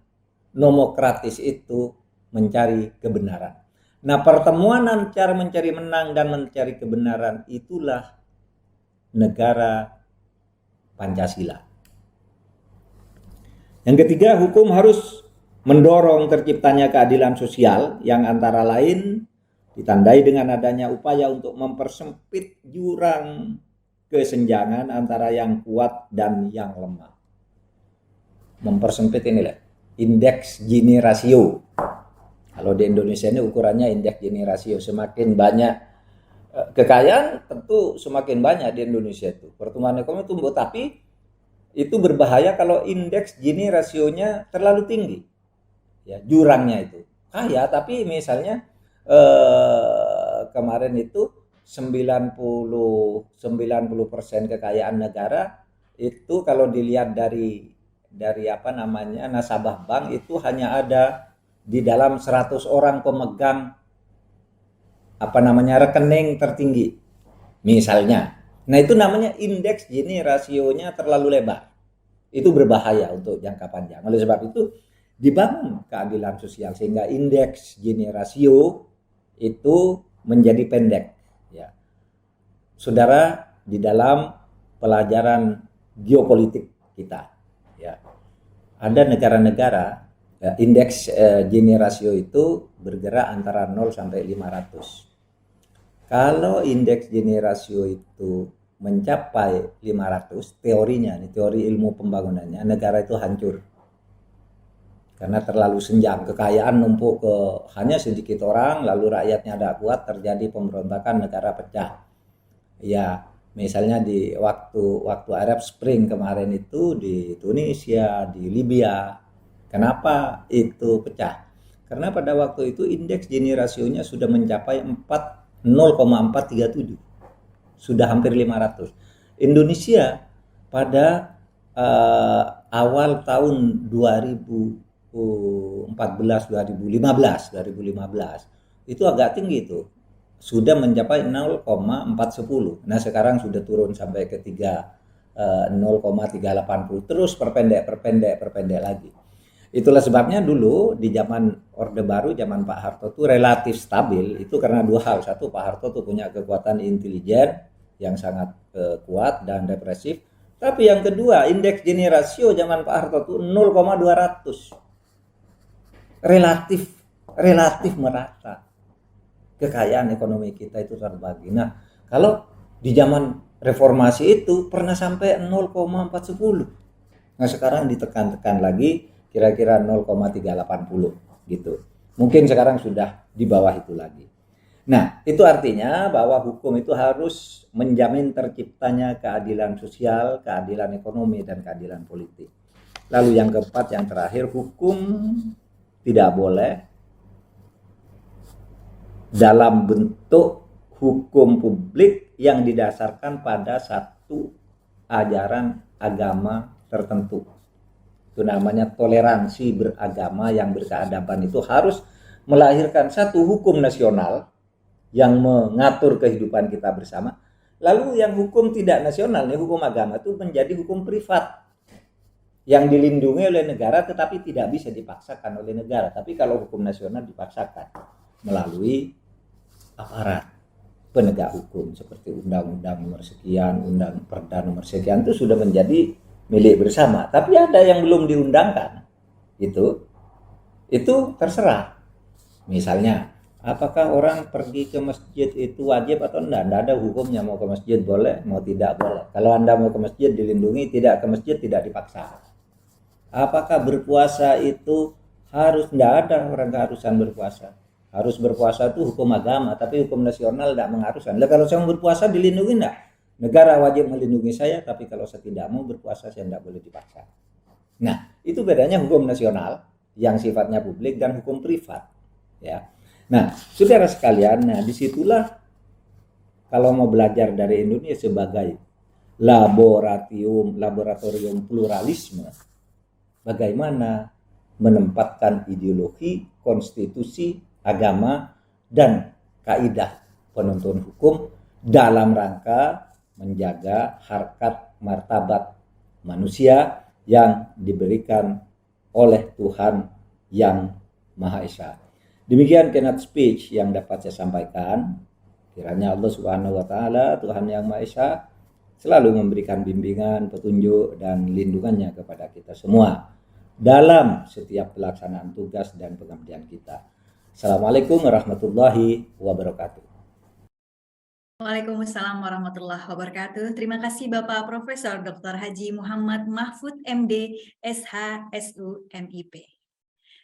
nomokratis itu mencari kebenaran. Nah, pertemuan antara mencari menang dan mencari kebenaran itulah negara Pancasila. Yang ketiga, hukum harus mendorong terciptanya keadilan sosial yang antara lain ditandai dengan adanya upaya untuk mempersempit jurang kesenjangan antara yang kuat dan yang lemah. Mempersempit inilah indeks Gini rasio. Kalau di Indonesia ini ukurannya indeks Gini rasio. Semakin banyak kekayaan, tentu semakin banyak di Indonesia itu. Pertumbuhan ekonomi tumbuh, tapi itu berbahaya kalau indeks Gini rasionya terlalu tinggi. Ya, jurangnya itu. Kaya, tapi misalnya kemarin itu 90% kekayaan negara itu kalau dilihat dari nasabah bank itu hanya ada di dalam 100 orang pemegang rekening tertinggi misalnya. Nah, itu namanya indeks Gini rasionya terlalu lebar. Itu berbahaya untuk jangka panjang. Oleh sebab itu dibangun keadilan sosial sehingga indeks Gini rasio itu menjadi pendek. Ya. Saudara, di dalam pelajaran geopolitik kita, ya, ada negara-negara indeks Gini rasio itu bergerak antara 0 sampai 500. Kalau indeks Gini rasio itu mencapai 500, teorinya, teori ilmu pembangunannya, negara itu hancur. Karena terlalu senjang, kekayaan numpuk ke hanya sedikit orang, lalu rakyatnya tidak kuat, terjadi pemberontakan, negara pecah. Ya, misalnya di waktu Arab Spring kemarin itu di Tunisia, di Libya. Kenapa itu pecah? Karena pada waktu itu indeks Gini rasionya sudah mencapai 0,437. Sudah hampir 500. Indonesia pada awal tahun 2015 itu agak tinggi itu, sudah mencapai 0,410. Nah, sekarang sudah turun sampai ke 0,380, terus perpendek lagi. Itulah sebabnya dulu di zaman Orde Baru, zaman Pak Harto itu relatif stabil, itu karena dua hal. Satu, Pak Harto tuh punya kekuatan intelijen yang sangat kuat dan represif. Tapi yang kedua, indeks Gini rasio zaman Pak Harto itu 0,200. Relatif merata. Kekayaan ekonomi kita itu terbagi. Nah, kalau di zaman reformasi itu pernah sampai 0,410. Nah, sekarang ditekan-tekan lagi kira-kira 0,380 gitu. Mungkin sekarang sudah di bawah itu lagi. Nah, itu artinya bahwa hukum itu harus menjamin terciptanya keadilan sosial, keadilan ekonomi, dan keadilan politik. Lalu yang keempat, yang terakhir, hukum tidak boleh dalam bentuk hukum publik yang didasarkan pada satu ajaran agama tertentu. Itu namanya toleransi beragama yang berkeadaban, itu harus melahirkan satu hukum nasional yang mengatur kehidupan kita bersama. Lalu yang hukum tidak nasional, hukum agama itu menjadi hukum privat yang dilindungi oleh negara tetapi tidak bisa dipaksakan oleh negara. Tapi kalau hukum nasional dipaksakan melalui aparat penegak hukum seperti undang-undang nomor sekian, undang perda nomor sekian, itu sudah menjadi milik bersama. Tapi ada yang belum diundangkan, itu terserah. Misalnya, apakah orang pergi ke masjid itu wajib atau enggak? Enggak ada hukumnya, mau ke masjid boleh, mau tidak boleh. Kalau Anda mau ke masjid dilindungi, tidak ke masjid tidak dipaksa. Apakah berpuasa itu harus? Enggak ada orang keharusan berpuasa. Harus berpuasa itu hukum agama, tapi hukum nasional tidak mengharuskan. Lah kalau saya mau berpuasa dilindungi enggak? Negara wajib melindungi saya, tapi kalau saya tidak mau berpuasa saya tidak boleh dipaksa. Nah, itu bedanya hukum nasional yang sifatnya publik dan hukum privat, ya. Nah, saudara sekalian, nah disitulah kalau mau belajar dari Indonesia sebagai laboratorium pluralisme, bagaimana menempatkan ideologi, konstitusi, agama, dan kaidah penuntun hukum dalam rangka menjaga harkat martabat manusia yang diberikan oleh Tuhan yang Maha Esa. Demikian keynote speech yang dapat saya sampaikan. Kiranya Allah Subhanahu wa taala, Tuhan yang Maha Esa, selalu memberikan bimbingan, petunjuk, dan lindungannya kepada kita semua dalam setiap pelaksanaan tugas dan pengabdian kita. Assalamualaikum warahmatullahi wabarakatuh. Waalaikumsalam warahmatullahi wabarakatuh. Terima kasih Bapak Profesor Dr. Haji Muhammad Mahfud MD, SH, SU, MIP.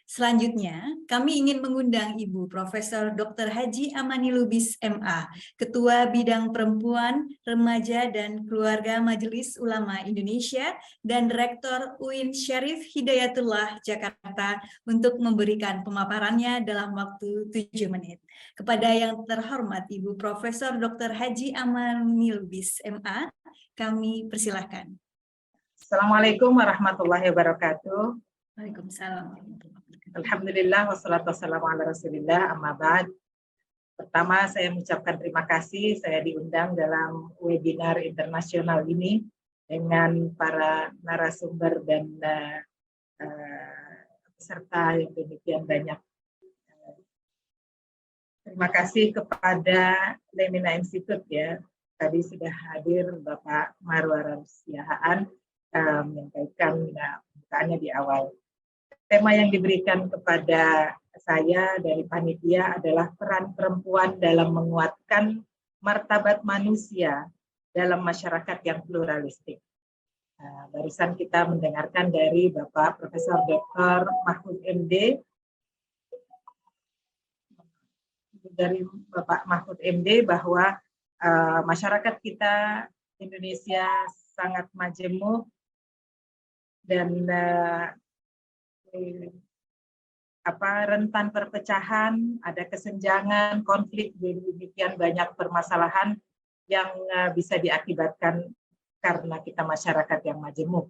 Selanjutnya, kami ingin mengundang Ibu Profesor Dr. Haji Amani Lubis MA, Ketua Bidang Perempuan, Remaja, dan Keluarga Majelis Ulama Indonesia, dan Rektor UIN Syarif Hidayatullah Jakarta untuk memberikan pemaparannya dalam waktu 7 menit. Kepada yang terhormat Ibu Profesor Dr. Haji Amani Lubis MA, kami persilahkan. Assalamualaikum warahmatullahi wabarakatuh. Waalaikumsalam. Alhamdulillah wassalatu wassalamu ala Rasulillah, amma ba'd. Pertama saya mengucapkan terima kasih saya diundang dalam webinar internasional ini dengan para narasumber dan peserta yang demikian banyak. Terima kasih kepada Lemina Institute ya. Tadi sudah hadir Bapak Marwar Siahaan menyampaikan pembukaannya di awal. Tema yang diberikan kepada saya dari panitia adalah peran perempuan dalam menguatkan martabat manusia dalam masyarakat yang pluralistik. Barusan kita mendengarkan dari Bapak Profesor Dr. Mahfud MD, bahwa masyarakat kita Indonesia sangat majemuk dan rentan perpecahan, ada kesenjangan, konflik, demikian banyak permasalahan yang bisa diakibatkan karena kita masyarakat yang majemuk.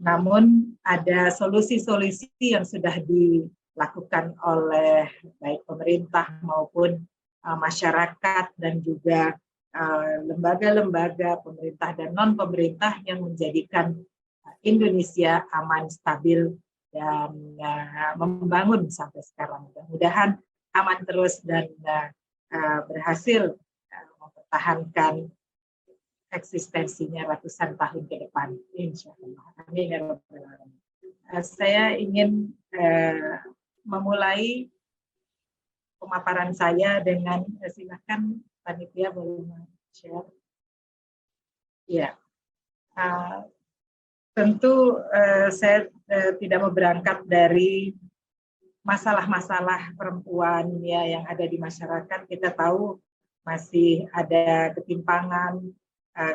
Namun ada solusi-solusi yang sudah dilakukan oleh baik pemerintah maupun masyarakat dan juga lembaga-lembaga pemerintah dan non-pemerintah yang menjadikan Indonesia aman, stabil, dan membangun sampai sekarang. Mudah-mudahan aman terus dan berhasil mempertahankan eksistensinya ratusan tahun ke depan, insya Allah. Amin ya rabbal alamin. Saya ingin memulai pemaparan saya dengan silakan panitia boleh share. Ya. Tentu saya tidak mau berangkat dari masalah-masalah perempuan ya yang ada di masyarakat, kita tahu masih ada ketimpangan,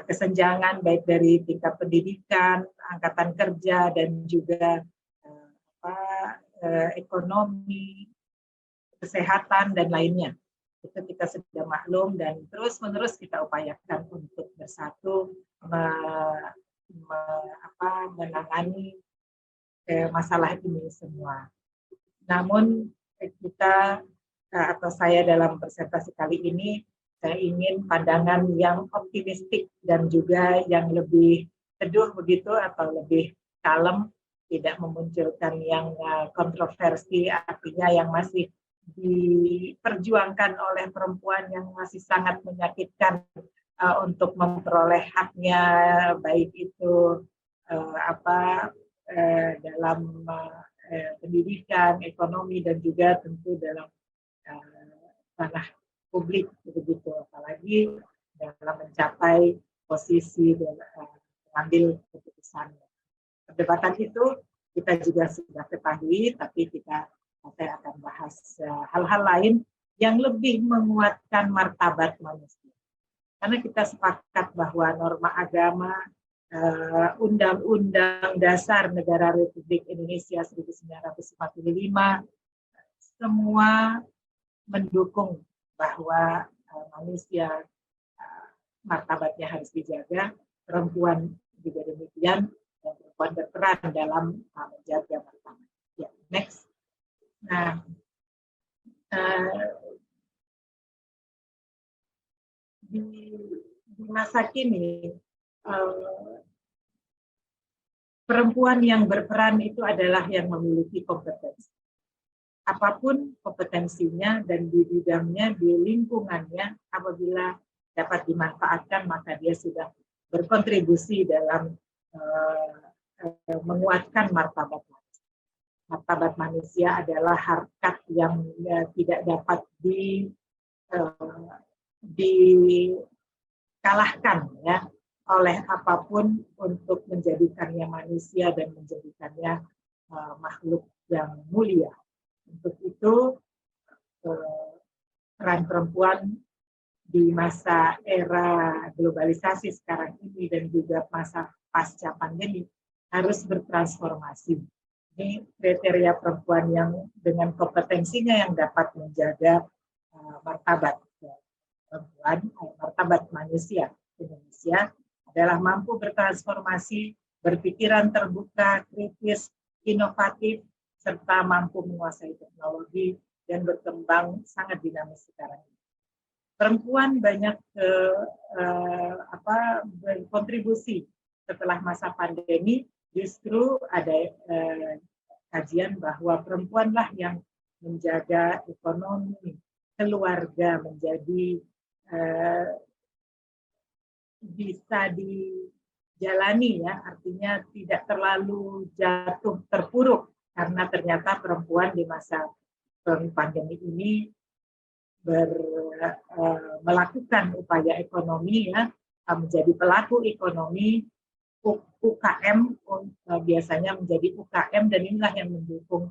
kesenjangan baik dari tingkat pendidikan, angkatan kerja, dan juga ekonomi, kesehatan, dan lainnya. Itu kita sudah maklum dan terus-menerus kita upayakan untuk bersatu menangani masalah ini semua. Namun kita atau saya dalam presentasi kali ini, saya ingin pandangan yang optimistik dan juga yang lebih teduh begitu atau lebih kalem, tidak memunculkan yang kontroversi, artinya yang masih diperjuangkan oleh perempuan yang masih sangat menyakitkan untuk memperoleh haknya, baik itu dalam pendidikan, ekonomi, dan juga tentu dalam tanah publik begitu, apalagi dalam mencapai posisi dan mengambil keputusan. Perdebatan itu kita juga sudah ketahui, tapi saya akan bahas hal-hal lain yang lebih menguatkan martabat manusia. Karena kita sepakat bahwa norma agama, Undang-Undang Dasar Negara Republik Indonesia 1945, semua mendukung bahwa manusia martabatnya harus dijaga, perempuan juga demikian, dan perempuan berperan dalam menjaga martabat. Ya, next. Nah, di masa kini perempuan yang berperan itu adalah yang memiliki kompetensi. Apapun kompetensinya dan di bidangnya, di lingkungannya, apabila dapat dimanfaatkan, maka dia sudah berkontribusi dalam menguatkan martabat manusia. Martabat manusia adalah harkat yang tidak dapat dikalahkan ya oleh apapun untuk menjadikannya manusia dan menjadikannya makhluk yang mulia. Untuk itu peran perempuan di masa era globalisasi sekarang ini dan juga masa pasca pandemi harus bertransformasi. Ini kriteria perempuan yang dengan kompetensinya yang dapat menjaga martabat perempuan, martabat manusia. Indonesia adalah mampu bertransformasi, berpikiran terbuka, kritis, inovatif, serta mampu menguasai teknologi dan berkembang sangat dinamis sekarang ini. Perempuan banyak berkontribusi setelah masa pandemi. Justru ada kajian bahwa perempuanlah yang menjaga ekonomi keluarga menjadi bisa dijalani ya, artinya tidak terlalu jatuh terpuruk karena ternyata perempuan di masa pandemi ini melakukan upaya ekonomi ya, menjadi pelaku ekonomi. UKM biasanya menjadi UKM dan inilah yang mendukung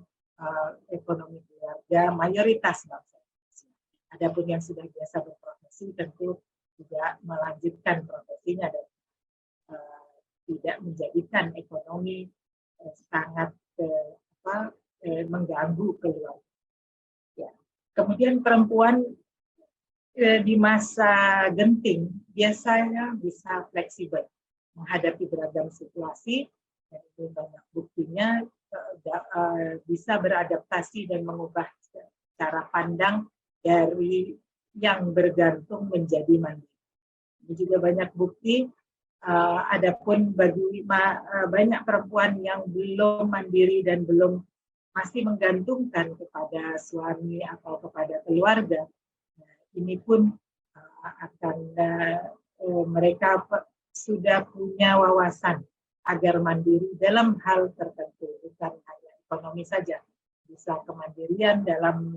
ekonomi keluarga mayoritas bangsa Indonesia. Adapun yang sudah biasa berprofesi tentu tidak melanjutkan profesinya dan tidak menjadikan ekonomi sangat mengganggu keluarga. Ya. Kemudian perempuan di masa genting biasanya bisa fleksibel menghadapi beragam situasi, dan itu banyak buktinya bisa beradaptasi dan mengubah cara pandang dari yang bergantung menjadi mandiri. Ini juga banyak bukti. Adapun bagi banyak perempuan yang belum mandiri dan masih menggantungkan kepada suami atau kepada keluarga, ini pun akan mereka sudah punya wawasan agar mandiri dalam hal tertentu, bukan hanya ekonomi saja, bisa kemandirian dalam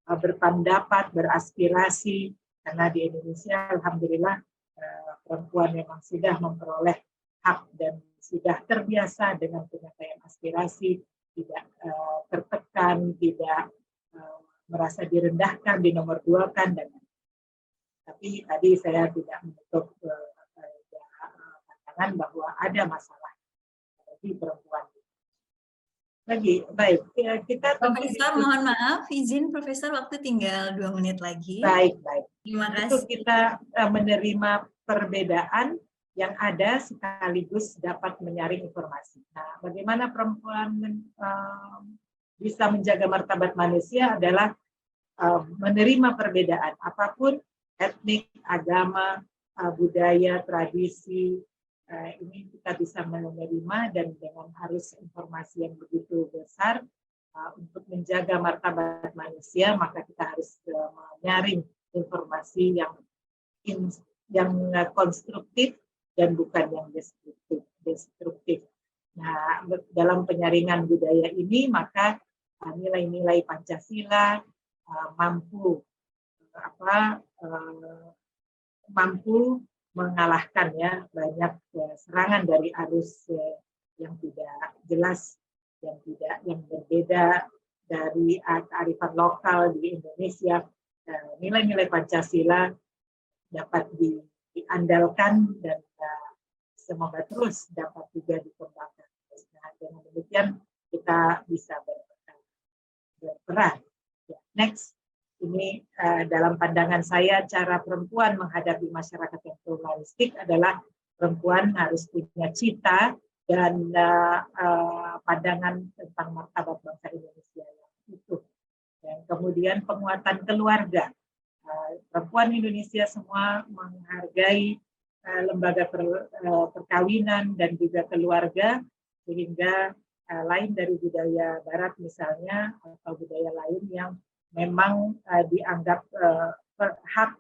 berpendapat, beraspirasi, karena di Indonesia alhamdulillah perempuan memang sudah memperoleh hak dan sudah terbiasa dengan penyampaian aspirasi, tidak tertekan perasaan tidak merasa direndahkan, dinomorduakan, dan tapi tadi saya tidak menutup pandangan bahwa ada masalah bagi perempuan. Lagi, baik, kita Profesor, mohon maaf, izin Profesor, waktu tinggal 2 menit lagi. Baik, baik. Terima Itu kasih. kita menerima perbedaan yang ada sekaligus dapat menyaring informasi. Nah, bagaimana perempuan bisa menjaga martabat manusia adalah menerima perbedaan apapun, etnik, agama, budaya, tradisi, ini kita bisa menerima, dan dengan arus informasi yang begitu besar untuk menjaga martabat manusia, maka kita harus menyaring informasi yang konstruktif dan bukan yang destruktif. Nah, dalam penyaringan budaya ini maka nilai-nilai Pancasila mampu mengalahkan ya banyak serangan dari arus yang tidak jelas, yang berbeda dari kearifan lokal di Indonesia. Nilai-nilai Pancasila dapat diandalkan dan semoga terus dapat juga dikembangkan. Nah, dengan demikian kita bisa berperan. Ya, next. Ini dalam pandangan saya, cara perempuan menghadapi masyarakat yang pluralistik adalah perempuan harus punya cita dan pandangan tentang martabat bangsa Indonesia yang utuh. Dan kemudian penguatan keluarga. Perempuan Indonesia semua menghargai lembaga perkawinan dan juga keluarga, sehingga lain dari budaya Barat misalnya, atau budaya lain yang memang dianggap hak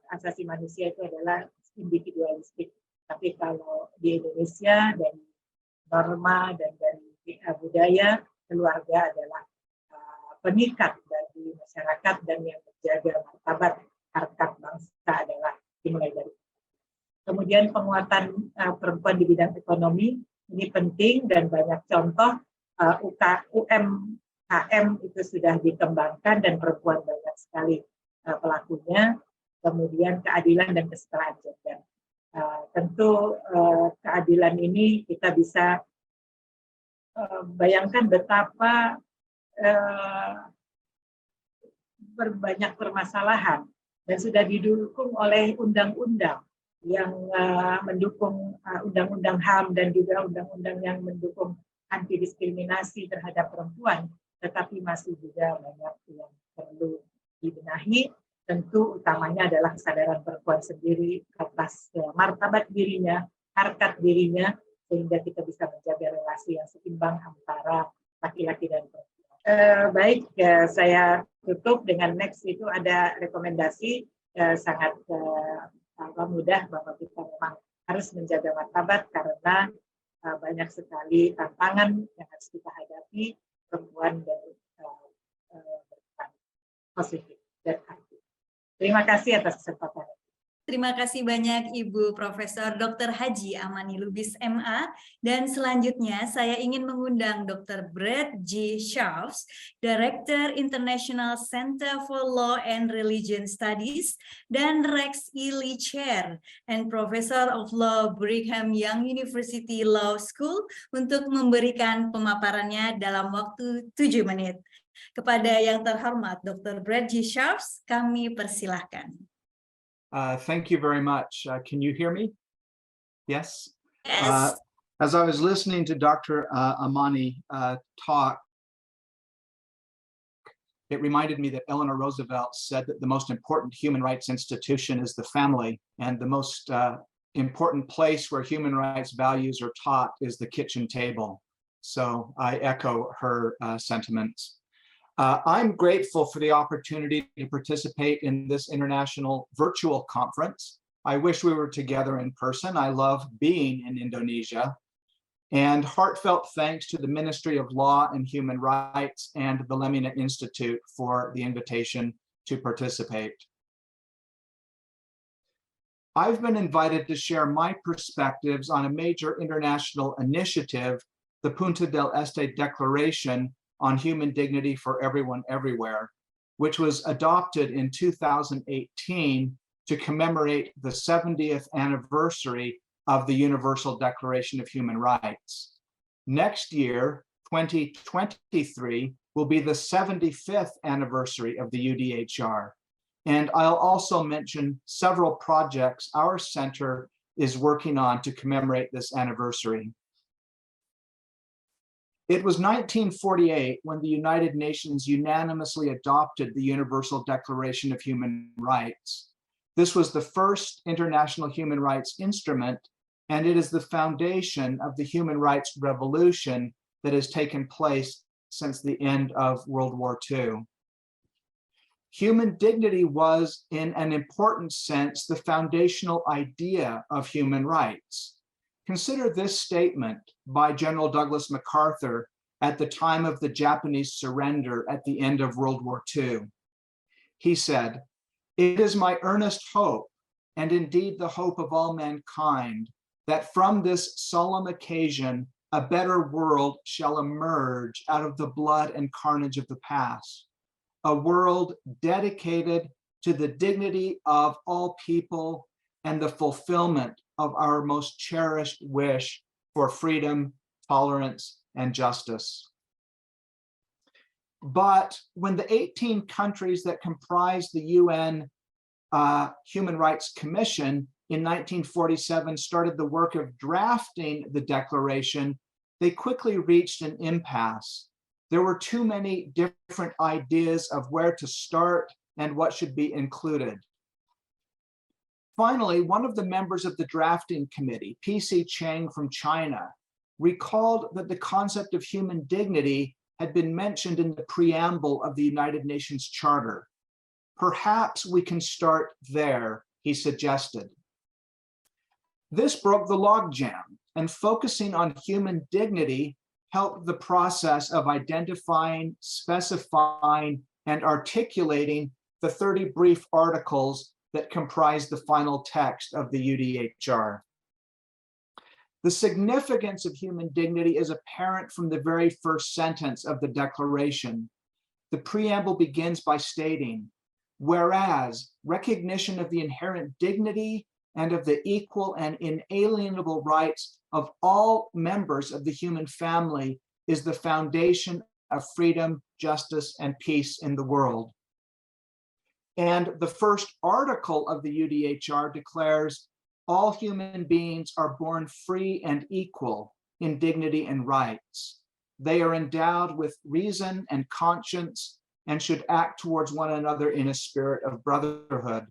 asasi manusia itu adalah individualistik. Tapi kalau di Indonesia dari norma dan dari budaya, keluarga adalah pengikat bagi masyarakat, dan yang menjaga martabat harkat bangsa adalah dimulai dari. Kemudian penguatan perempuan di bidang ekonomi ini penting, dan banyak contoh UMKM itu sudah dikembangkan dan perempuan banyak sekali pelakunya. Kemudian keadilan dan kesetaraan gender. Tentu keadilan ini kita bisa bayangkan betapa berbanyak permasalahan, dan sudah didukung oleh undang-undang yang mendukung undang-undang HAM dan juga undang-undang yang mendukung anti diskriminasi terhadap perempuan, tetapi masih juga banyak yang perlu dibenahi. Tentu utamanya adalah kesadaran perempuan sendiri atas martabat dirinya, harkat dirinya, sehingga kita bisa menjaga relasi yang seimbang antara laki-laki dan perempuan. Baik, saya tutup dengan next. Itu ada rekomendasi sangat mudah bahwa kita memang harus menjaga martabat, karena banyak sekali tantangan yang harus kita hadapi, perempuan dan berperan positif dan aktif. Terima kasih atas kesempatan. Terima kasih banyak Ibu Profesor Dr. Haji Amani Lubis MA, dan selanjutnya saya ingin mengundang Dr. Brad G. Scharfs, Director International Center for Law and Religion Studies, dan Rex E. Lee Chair and Professor of Law Brigham Young University Law School untuk memberikan pemaparannya dalam waktu 7 menit. Kepada yang terhormat Dr. Brad G. Scharfs, kami persilahkan. Thank you very much. Can you hear me? Yes? Yes. As I was listening to Dr. Amani talk, it reminded me that Eleanor Roosevelt said that the most important human rights institution is the family, and the most important place where human rights values are taught is the kitchen table. So I echo her sentiments. I'm grateful for the opportunity to participate in this international virtual conference. I wish we were together in person. I love being in Indonesia. And heartfelt thanks to the Ministry of Law and Human Rights and the Lemina Institute for the invitation to participate. I've been invited to share my perspectives on a major international initiative the Punta del Este Declaration on Human Dignity for Everyone Everywhere, which was adopted in 2018 to commemorate the 70th anniversary of the Universal Declaration of Human Rights. Next year, 2023, will be the 75th anniversary of the UDHR. And I'll also mention several projects our center is working on to commemorate this anniversary. It was 1948 when the United Nations unanimously adopted the Universal Declaration of Human Rights. This was the first international human rights instrument, and it is the foundation of the human rights revolution that has taken place since the end of World War II. Human dignity was, in an important sense, the foundational idea of human rights. Consider this statement by General Douglas MacArthur at the time of the Japanese surrender at the end of World War II. He said, "It is my earnest hope, and indeed the hope of all mankind, that from this solemn occasion, a better world shall emerge out of the blood and carnage of the past, a world dedicated to the dignity of all people and the fulfillment of our most cherished wish for freedom, tolerance, and justice." But when the 18 countries that comprise the UN Human Rights Commission in 1947 started the work of drafting the declaration, they quickly reached an impasse. There were too many different ideas of where to start and what should be included. Finally, one of the members of the drafting committee, P.C. Chang from China, recalled that the concept of human dignity had been mentioned in the preamble of the United Nations Charter. "Perhaps we can start there," he suggested. This broke the logjam, and focusing on human dignity helped the process of identifying, specifying, and articulating the 30 brief articles that comprise the final text of the UDHR. The significance of human dignity is apparent from the very first sentence of the declaration. The preamble begins by stating, "Whereas recognition of the inherent dignity and of the equal and inalienable rights of all members of the human family is the foundation of freedom, justice, and peace in the world." And the first article of the UDHR declares, "All human beings are born free and equal in dignity and rights. They are endowed with reason and conscience and should act towards one another in a spirit of brotherhood."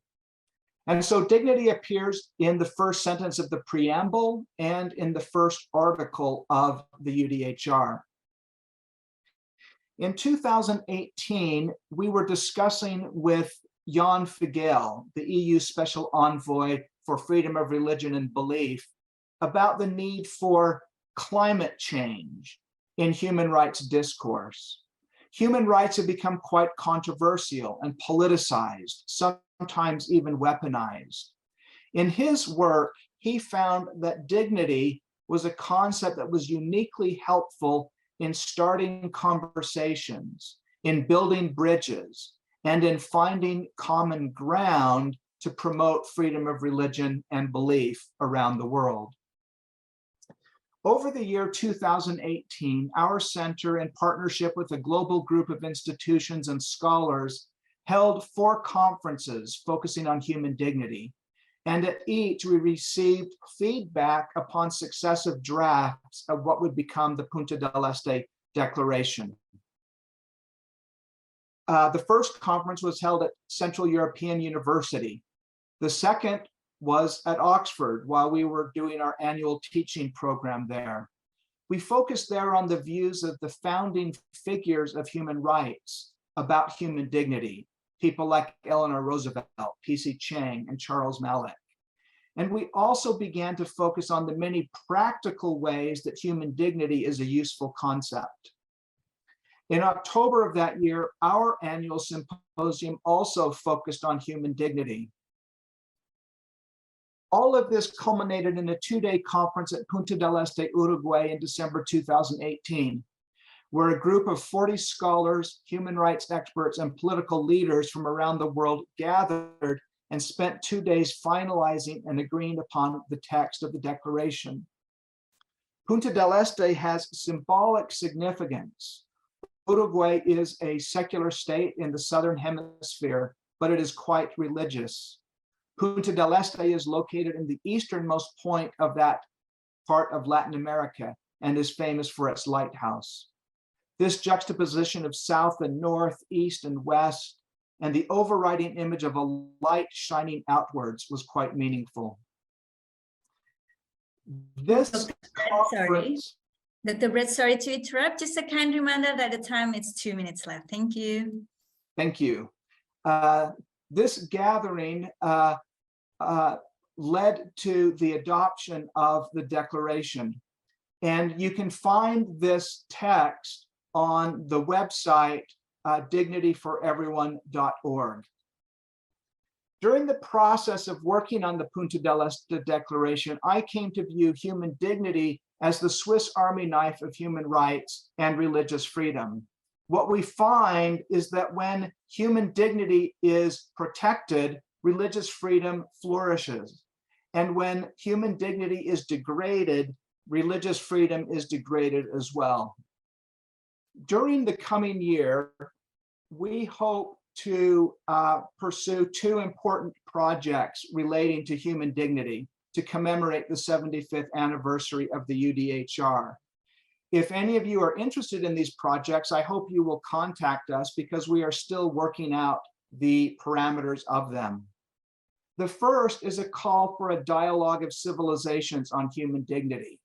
And so dignity appears in the first sentence of the preamble and in the first article of the UDHR. In 2018, we were discussing with Jan Figel, the EU Special Envoy for Freedom of Religion and Belief, about the need for climate change in human rights discourse. Human rights have become quite controversial and politicized, sometimes even weaponized. In his work, he found that dignity was a concept that was uniquely helpful in starting conversations, in building bridges, and in finding common ground to promote freedom of religion and belief around the world. Over the year 2018, our center, in partnership with a global group of institutions and scholars, held 4 conferences focusing on human dignity. And at each, we received feedback upon successive drafts of what would become the Punta del Este Declaration. The first conference was held at Central European University. The second was at Oxford while we were doing our annual teaching program there. We focused there on the views of the founding figures of human rights about human dignity, people like Eleanor Roosevelt, P.C. Chang, and Charles Malik. And we also began to focus on the many practical ways that human dignity is a useful concept. In October of that year, our annual symposium also focused on human dignity. All of this culminated in a 2-day conference at Punta del Este, Uruguay in December 2018, where a group of 40 scholars, human rights experts, and political leaders from around the world gathered and spent 2 days finalizing and agreeing upon the text of the declaration. Punta del Este has symbolic significance. Uruguay is a secular state in the southern hemisphere, but it is quite religious. Punta del Este is located in the easternmost point of that part of Latin America and is famous for its lighthouse. This juxtaposition of south and north, east and west, and the overriding image of a light shining outwards was quite meaningful. This conference, Dr. Brett, sorry to interrupt. Just a kind reminder that the time is 2 minutes left. Thank you. Thank you. This gathering led to the adoption of the declaration. And you can find this text on the website dignityforeveryone.org. During the process of working on the Punta del Este Declaration, I came to view human dignity as the Swiss Army knife of human rights and religious freedom. What we find is that when human dignity is protected, religious freedom flourishes. And when human dignity is degraded, religious freedom is degraded as well. During the coming year, we hope to pursue 2 important projects relating to human dignity to commemorate the 75th anniversary of the UDHR. If any of you are interested in these projects, I hope you will contact us because we are still working out the parameters of them. The first is a call for a dialogue of civilizations on human dignity.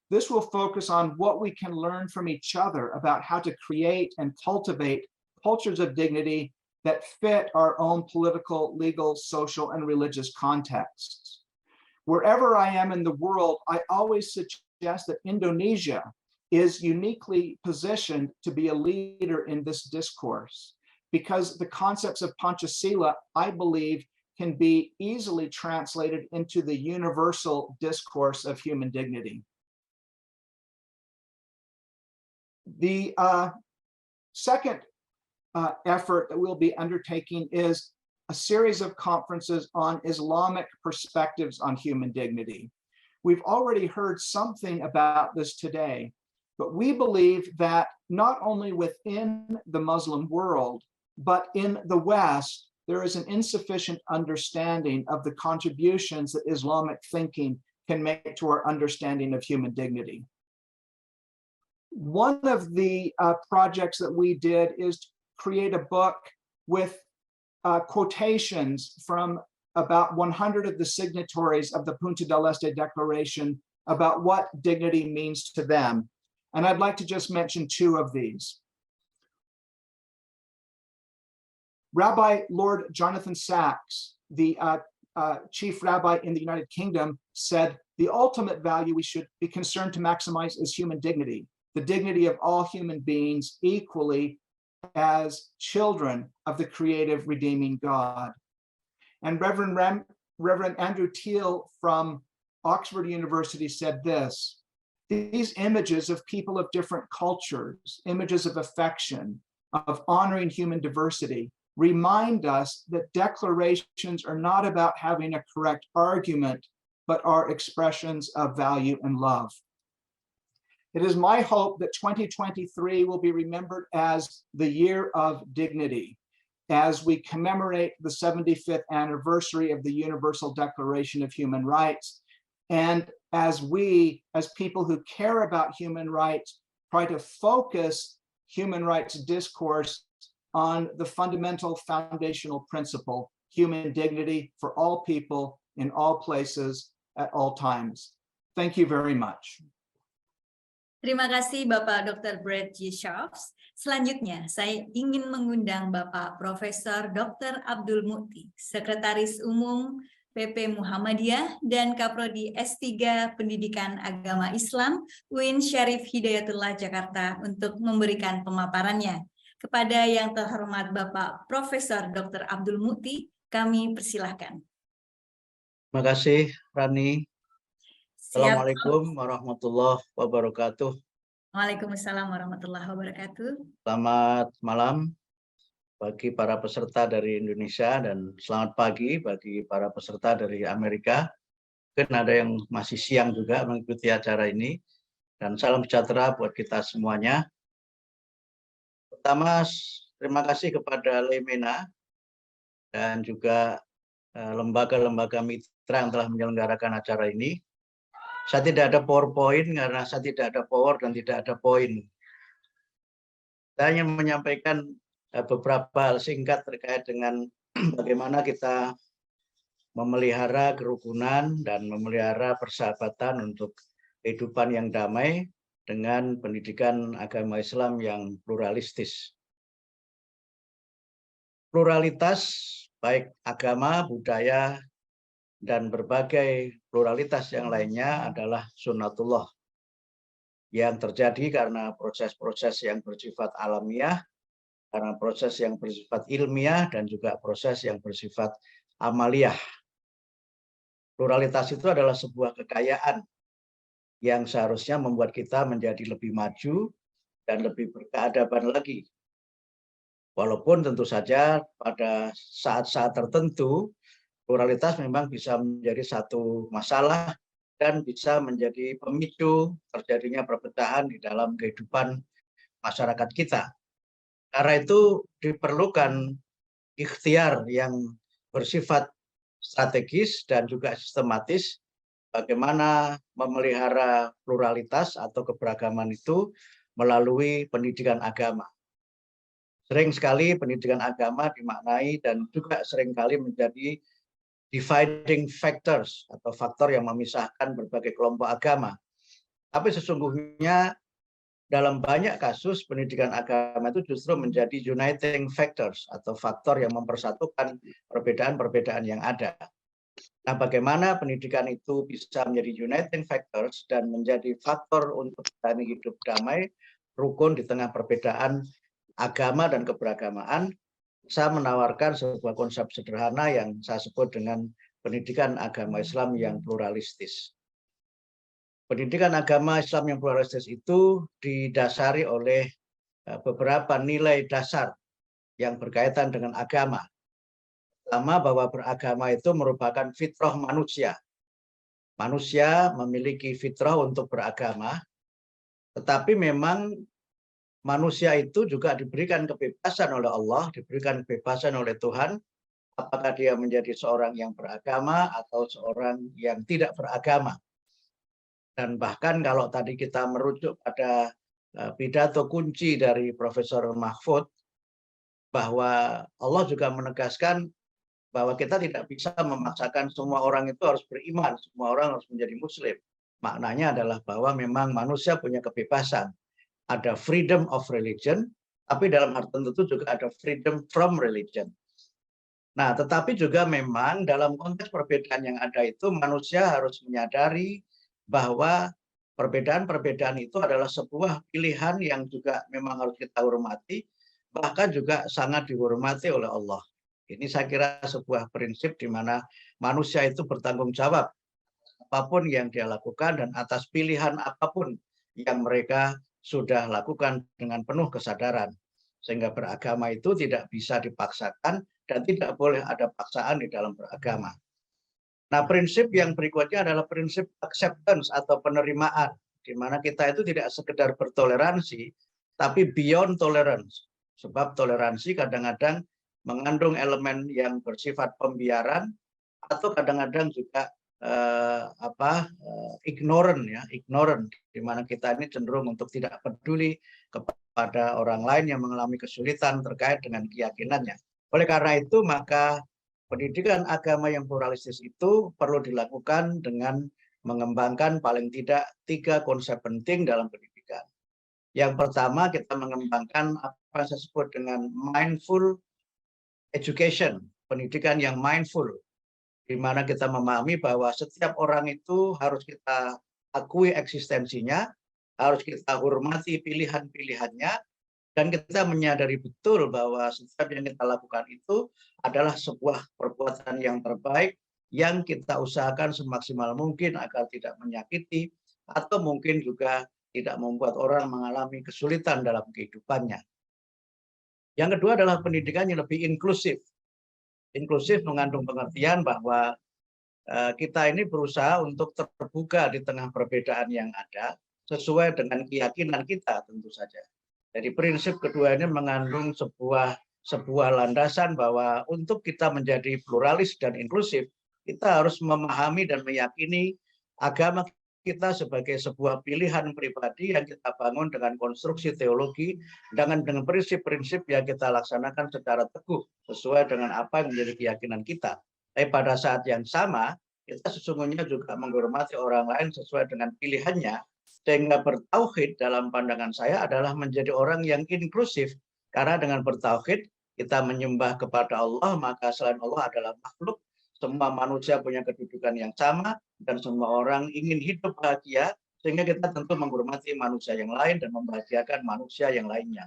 This will focus on what we can learn from each other about how to create and cultivate cultures of dignity that fit our own political, legal, social, and religious contexts. Wherever I am in the world, I always suggest that Indonesia is uniquely positioned to be a leader in this discourse because the concepts of Pancasila, I believe, can be easily translated into the universal discourse of human dignity. The second effort that we'll be undertaking is a series of conferences on Islamic perspectives on human dignity. We've already heard something about this today, but we believe that not only within the Muslim world, but in the West, there is an insufficient understanding of the contributions that Islamic thinking can make to our understanding of human dignity. One of the projects that we did is to create a book with quotations from about 100 of the signatories of the Punta del Este Declaration about what dignity means to them. And I'd like to just mention 2 of these. Rabbi Lord Jonathan Sacks, the chief rabbi in the United Kingdom, said, "The ultimate value we should be concerned to maximize is human dignity, the dignity of all human beings equally as children of the creative, redeeming God." And Reverend Andrew Teal from Oxford University said this: "These images of people of different cultures, images of affection, of honoring human diversity, remind us that declarations are not about having a correct argument, but are expressions of value and love." It is my hope that 2023 will be remembered as the year of dignity, as we commemorate the 75th anniversary of the Universal Declaration of Human Rights, and as we, as people who care about human rights, try to focus human rights discourse on the fundamental foundational principle, human dignity for all people in all places at all times. Thank you very much. Terima kasih Bapak Dr. Brett G. Sharps. Selanjutnya, saya ingin mengundang Bapak Profesor Dr. Abdul Mukti, Sekretaris Umum PP Muhammadiyah dan Kaprodi S3 Pendidikan Agama Islam UIN Syarif Hidayatullah Jakarta untuk memberikan pemaparannya. Kepada yang terhormat Bapak Profesor Dr. Abdul Mukti, kami persilahkan. Terima kasih, Rani. Siap. Assalamualaikum warahmatullahi wabarakatuh. Waalaikumsalam warahmatullahi wabarakatuh. Selamat malam bagi para peserta dari Indonesia dan selamat pagi bagi para peserta dari Amerika. Mungkin ada yang masih siang juga mengikuti acara ini. Dan salam sejahtera buat kita semuanya. Pertama, terima kasih kepada Lemena dan juga lembaga-lembaga mitra yang telah menyelenggarakan acara ini. Saya tidak ada PowerPoint karena saya tidak ada power dan tidak ada poin. Saya hanya menyampaikan beberapa hal singkat terkait dengan bagaimana kita memelihara kerukunan dan memelihara persahabatan untuk kehidupan yang damai dengan pendidikan agama Islam yang pluralistis. Pluralitas baik agama, budaya, dan berbagai pluralitas yang lainnya adalah sunnatullah yang terjadi karena proses-proses yang bersifat alamiah, karena proses yang bersifat ilmiah, dan juga proses yang bersifat amaliyah. Pluralitas itu adalah sebuah kekayaan yang seharusnya membuat kita menjadi lebih maju dan lebih berkeadaban lagi. Walaupun tentu saja pada saat-saat tertentu, pluralitas memang bisa menjadi satu masalah dan bisa menjadi pemicu terjadinya perpecahan di dalam kehidupan masyarakat kita. Karena itu diperlukan ikhtiar yang bersifat strategis dan juga sistematis bagaimana memelihara pluralitas atau keberagaman itu melalui pendidikan agama. Sering sekali pendidikan agama dimaknai dan juga seringkali menjadi dividing factors atau faktor yang memisahkan berbagai kelompok agama. Tapi sesungguhnya dalam banyak kasus pendidikan agama itu justru menjadi uniting factors atau faktor yang mempersatukan perbedaan-perbedaan yang ada. Nah, bagaimana pendidikan itu bisa menjadi uniting factors dan menjadi faktor untuk kita hidup damai, rukun di tengah perbedaan agama dan keberagamaan. Saya menawarkan sebuah konsep sederhana yang saya sebut dengan pendidikan agama Islam yang pluralistis. Pendidikan agama Islam yang pluralistis itu didasari oleh beberapa nilai dasar yang berkaitan dengan agama. Pertama, bahwa beragama itu merupakan fitrah manusia. Manusia memiliki fitrah untuk beragama, tetapi memang manusia itu juga diberikan kebebasan oleh Allah, diberikan kebebasan oleh Tuhan, apakah dia menjadi seorang yang beragama atau seorang yang tidak beragama. Dan bahkan kalau tadi kita merujuk pada pidato kunci dari Profesor Mahfud, bahwa Allah juga menegaskan bahwa kita tidak bisa memaksakan semua orang itu harus beriman, semua orang harus menjadi muslim. Maknanya adalah bahwa memang manusia punya kebebasan. Ada freedom of religion, tapi dalam hal tertentu juga ada freedom from religion. Nah, tetapi juga memang dalam konteks perbedaan yang ada itu, manusia harus menyadari bahwa perbedaan-perbedaan itu adalah sebuah pilihan yang juga memang harus kita hormati, bahkan juga sangat dihormati oleh Allah. Ini saya kira sebuah prinsip di mana manusia itu bertanggung jawab apapun yang dia lakukan dan atas pilihan apapun yang mereka sudah lakukan dengan penuh kesadaran. Sehingga beragama itu tidak bisa dipaksakan dan tidak boleh ada paksaan di dalam beragama. Nah, prinsip yang berikutnya adalah prinsip acceptance atau penerimaan, di mana kita itu tidak sekedar bertoleransi, tapi beyond tolerance. Sebab toleransi kadang-kadang mengandung elemen yang bersifat pembiaran atau kadang-kadang juga ignorant, di mana kita ini cenderung untuk tidak peduli kepada orang lain yang mengalami kesulitan terkait dengan keyakinannya. Oleh karena itu, maka pendidikan agama yang pluralistis itu perlu dilakukan dengan mengembangkan paling tidak 3 konsep penting dalam pendidikan. Yang pertama, kita mengembangkan apa yang saya sebut dengan mindful education, pendidikan yang mindful, di mana kita memahami bahwa setiap orang itu harus kita akui eksistensinya, harus kita hormati pilihan-pilihannya, dan kita menyadari betul bahwa setiap yang kita lakukan itu adalah sebuah perbuatan yang terbaik yang kita usahakan semaksimal mungkin agar tidak menyakiti atau mungkin juga tidak membuat orang mengalami kesulitan dalam kehidupannya. Yang kedua adalah pendidikan yang lebih inklusif. Inklusif mengandung pengertian bahwa kita ini berusaha untuk terbuka di tengah perbedaan yang ada sesuai dengan keyakinan kita tentu saja. Jadi prinsip kedua ini mengandung sebuah landasan bahwa untuk kita menjadi pluralis dan inklusif, kita harus memahami dan meyakini agama kita sebagai sebuah pilihan pribadi yang kita bangun dengan konstruksi teologi, dengan prinsip-prinsip yang kita laksanakan secara teguh sesuai dengan apa yang menjadi keyakinan kita. Tapi pada saat yang sama, kita sesungguhnya juga menghormati orang lain sesuai dengan pilihannya, sehingga bertauhid dalam pandangan saya adalah menjadi orang yang inklusif. Karena dengan bertauhid, kita menyembah kepada Allah, maka selain Allah adalah makhluk, semua manusia punya kedudukan yang sama, dan semua orang ingin hidup bahagia, sehingga kita tentu menghormati manusia yang lain dan membahagiakan manusia yang lainnya.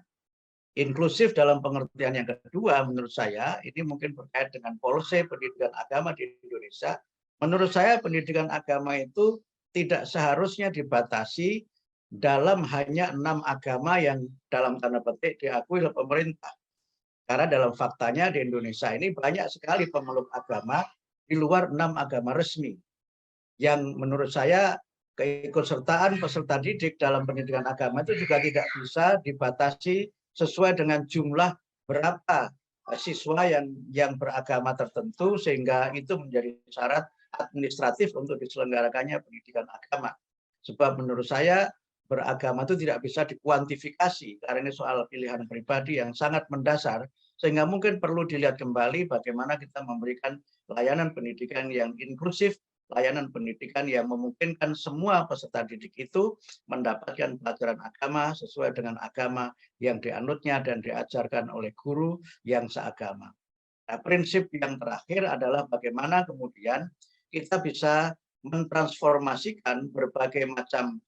Inklusif dalam pengertian yang kedua, menurut saya, ini mungkin berkait dengan polisi pendidikan agama di Indonesia. Menurut saya, pendidikan agama itu tidak seharusnya dibatasi dalam hanya 6 agama yang dalam tanda petik diakui oleh pemerintah. Karena dalam faktanya di Indonesia ini banyak sekali pemeluk agama di luar 6 agama resmi. Yang menurut saya keikutsertaan peserta didik dalam pendidikan agama itu juga tidak bisa dibatasi sesuai dengan jumlah berapa siswa yang beragama tertentu, sehingga itu menjadi syarat administratif untuk diselenggarakannya pendidikan agama. Sebab menurut saya beragama itu tidak bisa dikuantifikasi karena ini soal pilihan pribadi yang sangat mendasar, sehingga mungkin perlu dilihat kembali bagaimana kita memberikan layanan pendidikan yang inklusif, layanan pendidikan yang memungkinkan semua peserta didik itu mendapatkan pelajaran agama sesuai dengan agama yang dianutnya dan diajarkan oleh guru yang seagama. Nah, prinsip yang terakhir adalah bagaimana kemudian kita bisa mentransformasikan berbagai macam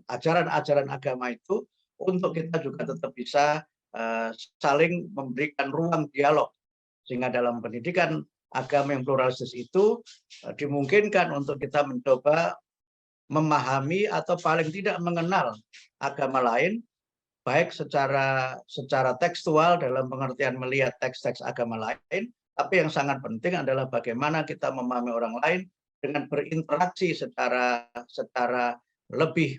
ajaran-ajaran agama itu untuk kita juga tetap bisa saling memberikan ruang dialog, sehingga dalam pendidikan agama yang pluralistis itu dimungkinkan untuk kita mencoba memahami atau paling tidak mengenal agama lain, baik secara tekstual dalam pengertian melihat teks-teks agama lain, tapi yang sangat penting adalah bagaimana kita memahami orang lain dengan berinteraksi secara lebih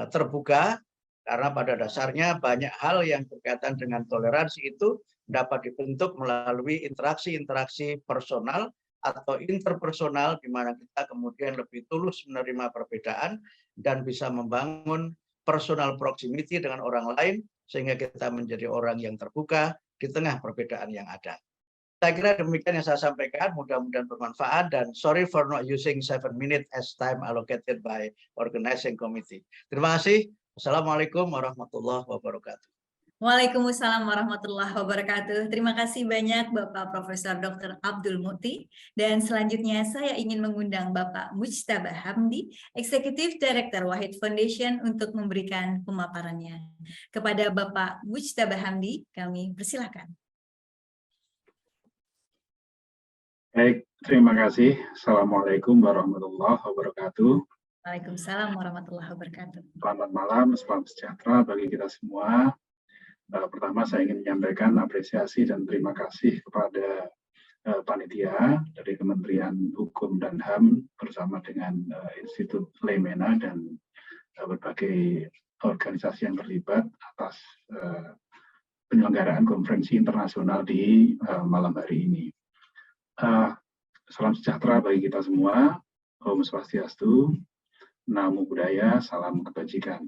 terbuka, karena pada dasarnya banyak hal yang berkaitan dengan toleransi itu dapat dibentuk melalui interaksi-interaksi personal atau interpersonal, di mana kita kemudian lebih tulus menerima perbedaan dan bisa membangun personal proximity dengan orang lain, sehingga kita menjadi orang yang terbuka di tengah perbedaan yang ada. Saya kira demikian yang saya sampaikan, mudah-mudahan bermanfaat, dan sorry for not using 7 minutes as time allocated by organizing committee. Terima kasih. Assalamualaikum warahmatullahi wabarakatuh. Waalaikumsalam warahmatullahi wabarakatuh. Terima kasih banyak Bapak Profesor Dr. Abdul Muti. Dan selanjutnya saya ingin mengundang Bapak Mujtaba Hamdi, Executive Director Wahid Foundation, untuk memberikan pemaparannya. Kepada Bapak Mujtaba Hamdi, kami persilakan. Baik, terima kasih. Assalamualaikum warahmatullahi wabarakatuh. Waalaikumsalam warahmatullahi wabarakatuh. Selamat malam, salam sejahtera bagi kita semua. Pertama saya ingin menyampaikan apresiasi dan terima kasih kepada panitia dari Kementerian Hukum dan HAM bersama dengan Institut Lemena dan berbagai organisasi yang terlibat atas penyelenggaraan konferensi internasional di malam hari ini. Salam sejahtera bagi kita semua. Om Swastiastu, Namo Buddhaya, salam kebajikan.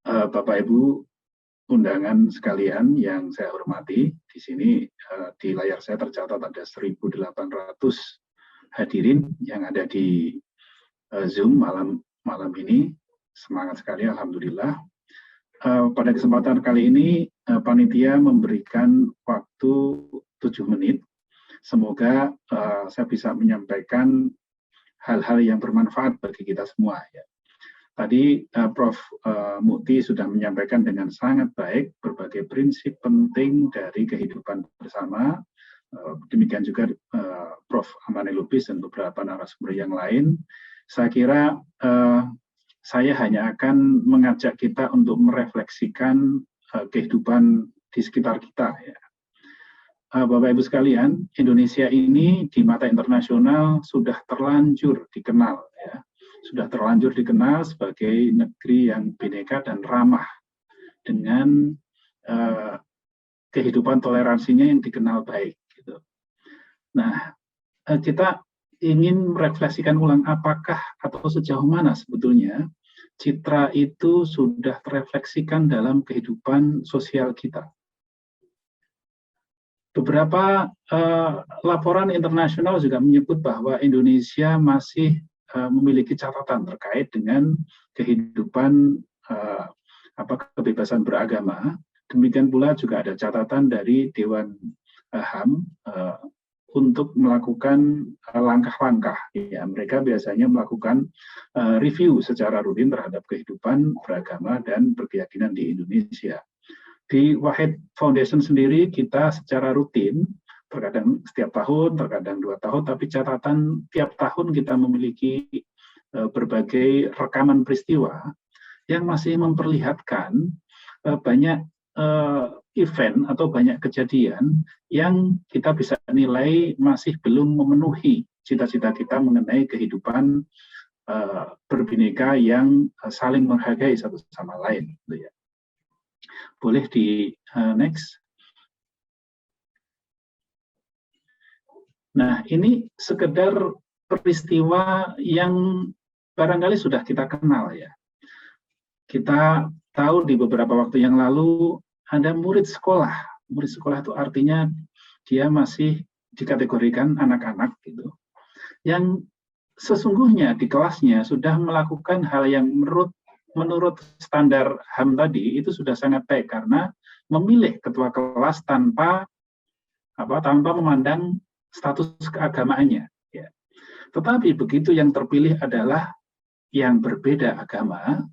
Bapak Ibu undangan sekalian yang saya hormati, di sini di layar saya tercatat ada 1.800 hadirin yang ada di Zoom malam ini. Semangat sekali, alhamdulillah. Pada kesempatan kali ini panitia memberikan waktu 7 menit. Semoga saya bisa menyampaikan hal-hal yang bermanfaat bagi kita semua. Ya. Tadi Prof. Muti sudah menyampaikan dengan sangat baik berbagai prinsip penting dari kehidupan bersama, demikian juga Prof. Amani Lubis dan beberapa narasumber yang lain. Saya kira saya hanya akan mengajak kita untuk merefleksikan kehidupan di sekitar kita. Ya. Bapak Ibu sekalian, Indonesia ini di mata internasional sudah terlanjur dikenal, ya. Sudah terlanjur dikenal sebagai negeri yang bineka dan ramah dengan kehidupan toleransinya yang dikenal baik. Gitu. Nah, kita ingin merefleksikan ulang apakah atau sejauh mana sebetulnya citra itu sudah terefleksikan dalam kehidupan sosial kita. Beberapa laporan internasional juga menyebut bahwa Indonesia masih memiliki catatan terkait dengan kehidupan kebebasan beragama. Demikian pula juga ada catatan dari Dewan HAM untuk melakukan langkah-langkah. Ya, mereka biasanya melakukan review secara rutin terhadap kehidupan beragama dan berkeyakinan di Indonesia. Di Wahid Foundation sendiri kita secara rutin, terkadang setiap tahun, terkadang 2 tahun, tapi catatan tiap tahun kita memiliki berbagai rekaman peristiwa yang masih memperlihatkan banyak event atau banyak kejadian yang kita bisa nilai masih belum memenuhi cita-cita kita mengenai kehidupan berbineka yang saling menghargai satu sama lain. Gitu ya. Boleh di next. Nah, ini sekedar peristiwa yang barangkali sudah kita kenal ya. Kita tahu di beberapa waktu yang lalu ada murid sekolah. Murid sekolah itu artinya dia masih dikategorikan anak-anak gitu. Yang sesungguhnya di kelasnya sudah melakukan hal yang menurut standar HAM tadi itu sudah sangat baik karena memilih ketua kelas tanpa memandang status keagamaannya. Ya. Tetapi begitu yang terpilih adalah yang berbeda agama,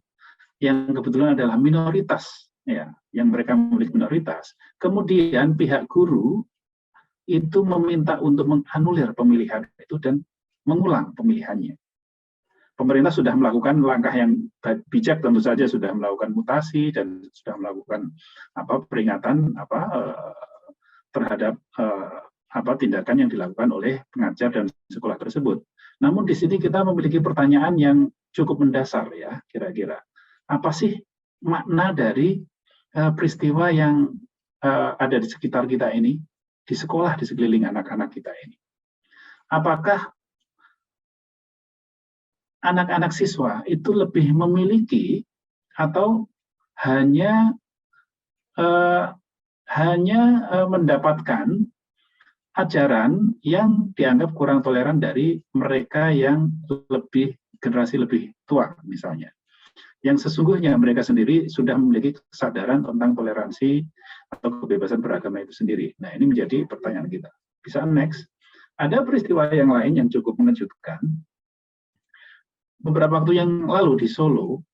yang kebetulan adalah minoritas, ya, yang mereka memiliki minoritas. Kemudian pihak guru itu meminta untuk menganulir pemilihan itu dan mengulang pemilihannya. Pemerintah sudah melakukan langkah yang bijak, tentu saja sudah melakukan mutasi dan sudah melakukan peringatan terhadap tindakan yang dilakukan oleh pengajar dan sekolah tersebut. Namun di sini kita memiliki pertanyaan yang cukup mendasar ya, kira-kira apa sih makna dari peristiwa yang ada di sekitar kita ini, di sekolah, di sekeliling anak-anak kita ini? Apakah anak-anak siswa itu lebih memiliki atau hanya mendapatkan ajaran yang dianggap kurang toleran dari mereka yang generasi lebih tua misalnya, yang sesungguhnya mereka sendiri sudah memiliki kesadaran tentang toleransi atau kebebasan beragama itu sendiri. Nah, ini menjadi pertanyaan kita. Bisa next. Ada peristiwa yang lain yang cukup mengejutkan. Beberapa waktu yang lalu di Solo,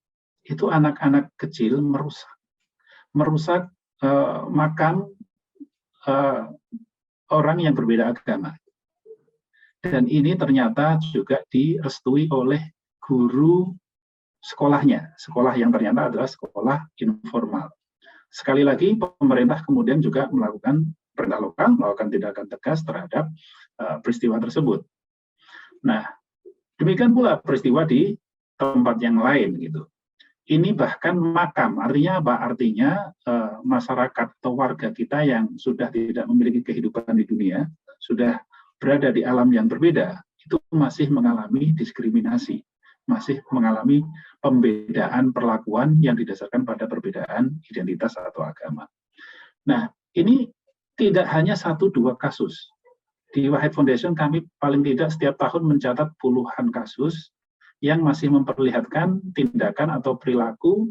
itu anak-anak kecil merusak makam orang yang berbeda agama. Dan ini ternyata juga direstui oleh guru sekolahnya, sekolah yang ternyata adalah sekolah informal. Sekali lagi, pemerintah kemudian juga melakukan tindakan tegas terhadap peristiwa tersebut. Nah, demikian pula peristiwa di tempat yang lain gitu. Ini bahkan makam, artinya apa? Artinya masyarakat atau warga kita yang sudah tidak memiliki kehidupan di dunia, sudah berada di alam yang berbeda, itu masih mengalami diskriminasi, masih mengalami pembedaan perlakuan yang didasarkan pada perbedaan identitas atau agama. Nah, ini tidak hanya 1-2 kasus. Di Wahid Foundation kami paling tidak setiap tahun mencatat puluhan kasus yang masih memperlihatkan tindakan atau perilaku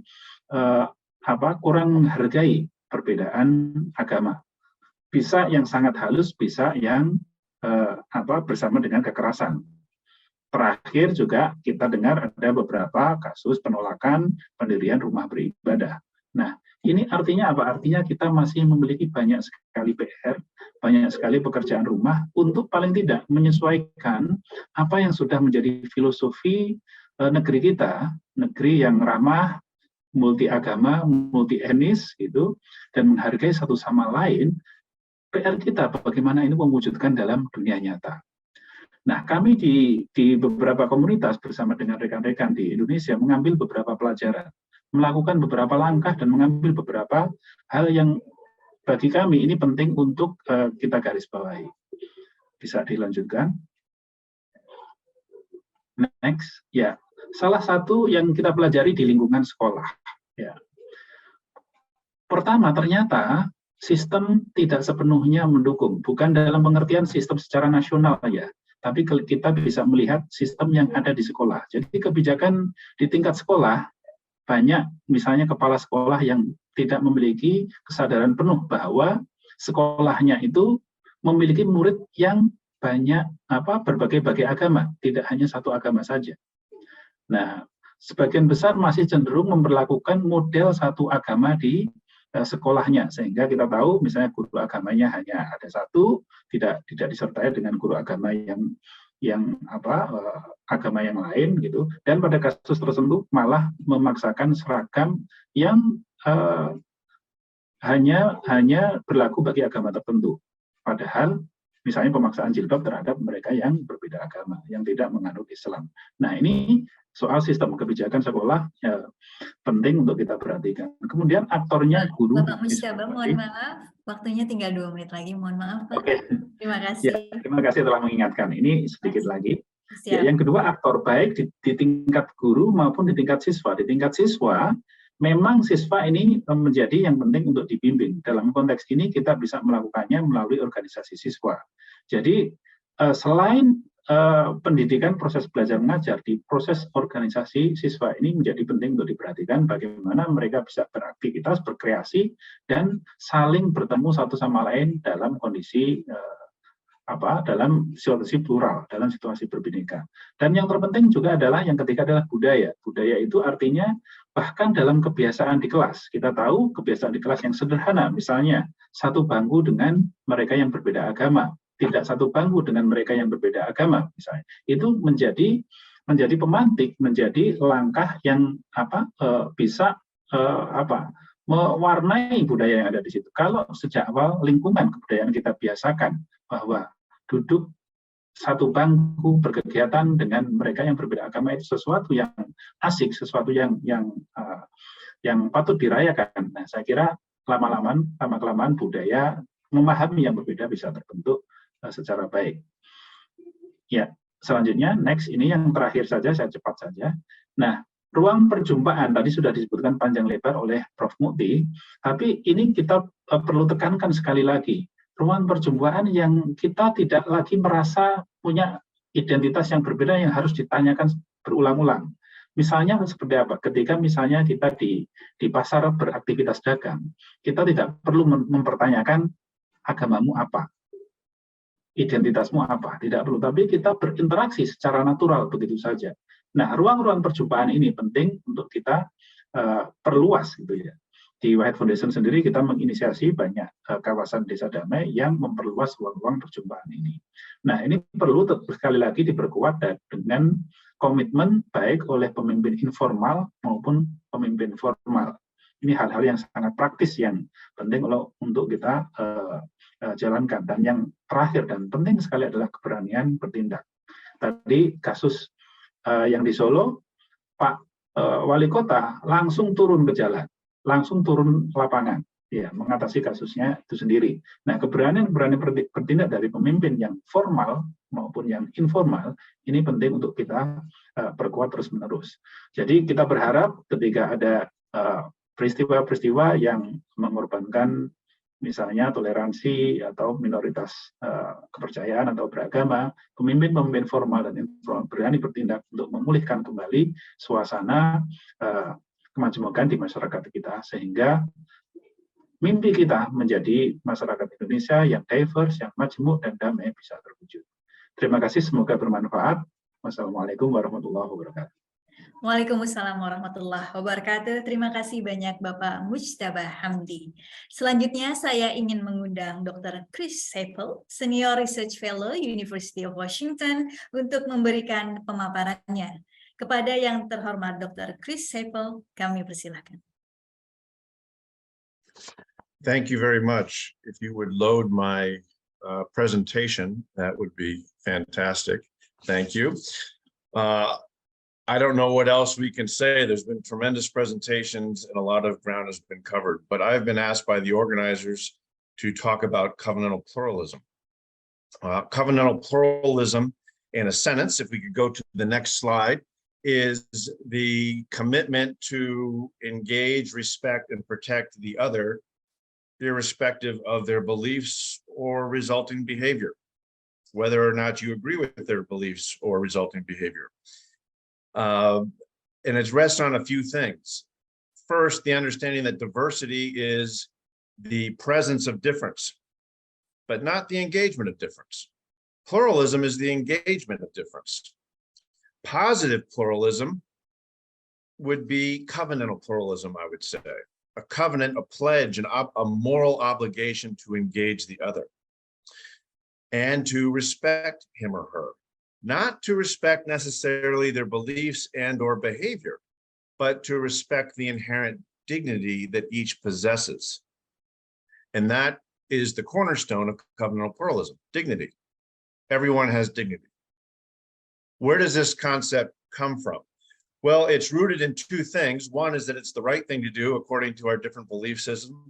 kurang menghargai perbedaan agama. Bisa yang sangat halus, bisa yang bersama dengan kekerasan. Terakhir juga kita dengar ada beberapa kasus penolakan pendirian rumah beribadah. Nah, ini artinya apa? Artinya kita masih memiliki banyak sekali PR, banyak sekali pekerjaan rumah untuk paling tidak menyesuaikan apa yang sudah menjadi filosofi negeri kita, negeri yang ramah, multi agama, multi etnis gitu, dan menghargai satu sama lain. PR kita bagaimana ini mewujudkan dalam dunia nyata. Nah, kami di beberapa komunitas bersama dengan rekan-rekan di Indonesia mengambil beberapa pelajaran, melakukan beberapa langkah dan mengambil beberapa hal yang bagi kami ini penting untuk kita garis bawahi. Bisa dilanjutkan. Next, ya. Salah satu yang kita pelajari di lingkungan sekolah. Ya. Pertama, ternyata sistem tidak sepenuhnya mendukung, bukan dalam pengertian sistem secara nasional ya, tapi kita bisa melihat sistem yang ada di sekolah. Jadi kebijakan di tingkat sekolah banyak, misalnya kepala sekolah yang tidak memiliki kesadaran penuh bahwa sekolahnya itu memiliki murid yang banyak berbagai-bagai agama, tidak hanya satu agama saja. Nah, sebagian besar masih cenderung memperlakukan model satu agama di sekolahnya, sehingga kita tahu misalnya guru agamanya hanya ada satu, tidak disertai dengan guru agama yang agama yang lain gitu, dan pada kasus tersebut malah memaksakan seragam yang hanya berlaku bagi agama tertentu, padahal misalnya pemaksaan jilbab terhadap mereka yang berbeda agama, yang tidak menganut Islam. Nah, ini soal sistem kebijakan sekolah ya, penting untuk kita perhatikan. Kemudian aktornya guru. Bapak Mujtaba, mohon maaf, waktunya tinggal 2 menit lagi, mohon maaf Pak. Oke. Terima kasih. Ya, terima kasih telah mengingatkan. Ini sedikit lagi. Ya, Siap. yang kedua, aktor baik di tingkat guru maupun di tingkat siswa. Di tingkat siswa, memang siswa ini menjadi yang penting untuk dibimbing. Dalam konteks ini kita bisa melakukannya melalui organisasi siswa. Jadi selain pendidikan, proses belajar mengajar, di proses organisasi siswa ini menjadi penting untuk diperhatikan bagaimana mereka bisa beraktivitas, berkreasi, dan saling bertemu satu sama lain dalam kondisi dalam situasi plural, dalam situasi berbineka. Dan yang terpenting juga adalah yang ketiga adalah budaya. Budaya itu artinya bahkan dalam kebiasaan di kelas. Kita tahu kebiasaan di kelas yang sederhana, misalnya satu bangku dengan mereka yang berbeda agama, tidak satu bangku dengan mereka yang berbeda agama, misalnya. Itu menjadi pemantik, menjadi langkah yang bisa mewarnai budaya yang ada di situ. Kalau sejak awal lingkungan kebudayaan kita biasakan bahwa duduk satu bangku berkegiatan dengan mereka yang berbeda agama itu sesuatu yang asik, sesuatu yang patut dirayakan. Nah, saya kira lama-kelamaan budaya memahami yang berbeda bisa terbentuk secara baik. Ya, selanjutnya next, ini yang terakhir saja, saya cepat saja. Nah, ruang perjumpaan tadi sudah disebutkan panjang lebar oleh Prof. Mukti, tapi ini kita perlu tekankan sekali lagi. Ruang perjumpaan yang kita tidak lagi merasa punya identitas yang berbeda yang harus ditanyakan berulang-ulang. Misalnya seperti apa? Ketika misalnya kita di pasar beraktivitas dagang, kita tidak perlu mempertanyakan agamamu apa, identitasmu apa, tidak perlu. Tapi kita berinteraksi secara natural begitu saja. Nah, ruang-ruang perjumpaan ini penting untuk kita perluas gitu ya. Di White Foundation sendiri kita menginisiasi banyak kawasan desa damai yang memperluas ruang-ruang perjumpaan ini. Nah, ini perlu sekali lagi diperkuat dengan komitmen baik oleh pemimpin informal maupun pemimpin formal. Ini hal-hal yang sangat praktis yang penting untuk kita jalankan. Dan yang terakhir dan penting sekali adalah keberanian bertindak. Tadi kasus yang di Solo, Pak Wali Kota langsung turun ke jalan, langsung turun lapangan, ya, mengatasi kasusnya itu sendiri. Nah, keberanian bertindak dari pemimpin yang formal maupun yang informal ini penting untuk kita perkuat terus-menerus. Jadi kita berharap ketika ada peristiwa-peristiwa yang mengorbankan misalnya toleransi atau minoritas kepercayaan atau beragama, pemimpin-pemimpin formal dan informal berani bertindak untuk memulihkan kembali suasana kemajmukan di masyarakat kita, sehingga mimpi kita menjadi masyarakat Indonesia yang diverse, yang majmuk dan damai bisa terwujud. Terima kasih, semoga bermanfaat. Wassalamualaikum warahmatullahi wabarakatuh. Waalaikumsalam warahmatullahi wabarakatuh. Terima kasih banyak Bapak Mujtaba Hamdi. Selanjutnya saya ingin mengundang Dr. Chris Seipel, Senior Research Fellow University of Washington, untuk memberikan pemaparannya. Kepada yang terhormat Dr. Chris Seipel, kami persilakan. Thank you very much. If you would load my presentation, that would be fantastic. Thank you. I don't know what else we can say. There's been tremendous presentations and a lot of ground has been covered, but I've been asked by the organizers to talk about covenantal pluralism. Covenantal pluralism, in a sentence, if we could go to the next slide, is the commitment to engage, respect, and protect the other, irrespective of their beliefs or resulting behavior, whether or not you agree with their beliefs or resulting behavior. And it rests on a few things. First, the understanding that diversity is the presence of difference, but not the engagement of difference. Pluralism is the engagement of difference. Positive pluralism would be covenantal pluralism, I would say. A covenant, a pledge, a moral obligation to engage the other and to respect him or her. Not to respect necessarily their beliefs and or behavior, but to respect the inherent dignity that each possesses. And that is the cornerstone of covenantal pluralism, dignity. Everyone has dignity. Where does this concept come from? Well, it's rooted in two things. One is that it's the right thing to do according to our different belief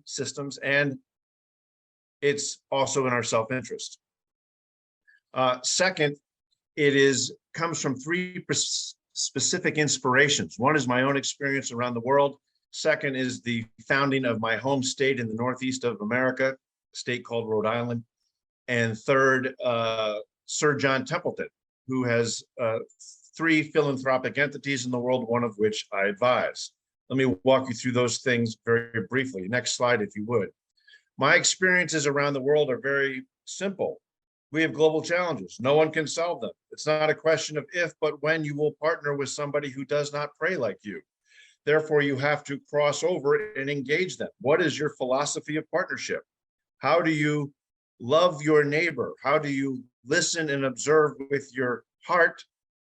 systems, and it's also in our self-interest. Second, it comes from three specific inspirations. One is my own experience around the world. Second is the founding of my home state in the Northeast of America, a state called Rhode Island. And third, Sir John Templeton, who has 3 philanthropic entities in the world, one of which I advise. Let me walk you through those things very briefly. Next slide, if you would. My experiences around the world are very simple. We have global challenges. No one can solve them. It's not a question of if, but when you will partner with somebody who does not pray like you. Therefore, you have to cross over and engage them. What is your philosophy of partnership? How do you love your neighbor? How do you listen and observe with your heart,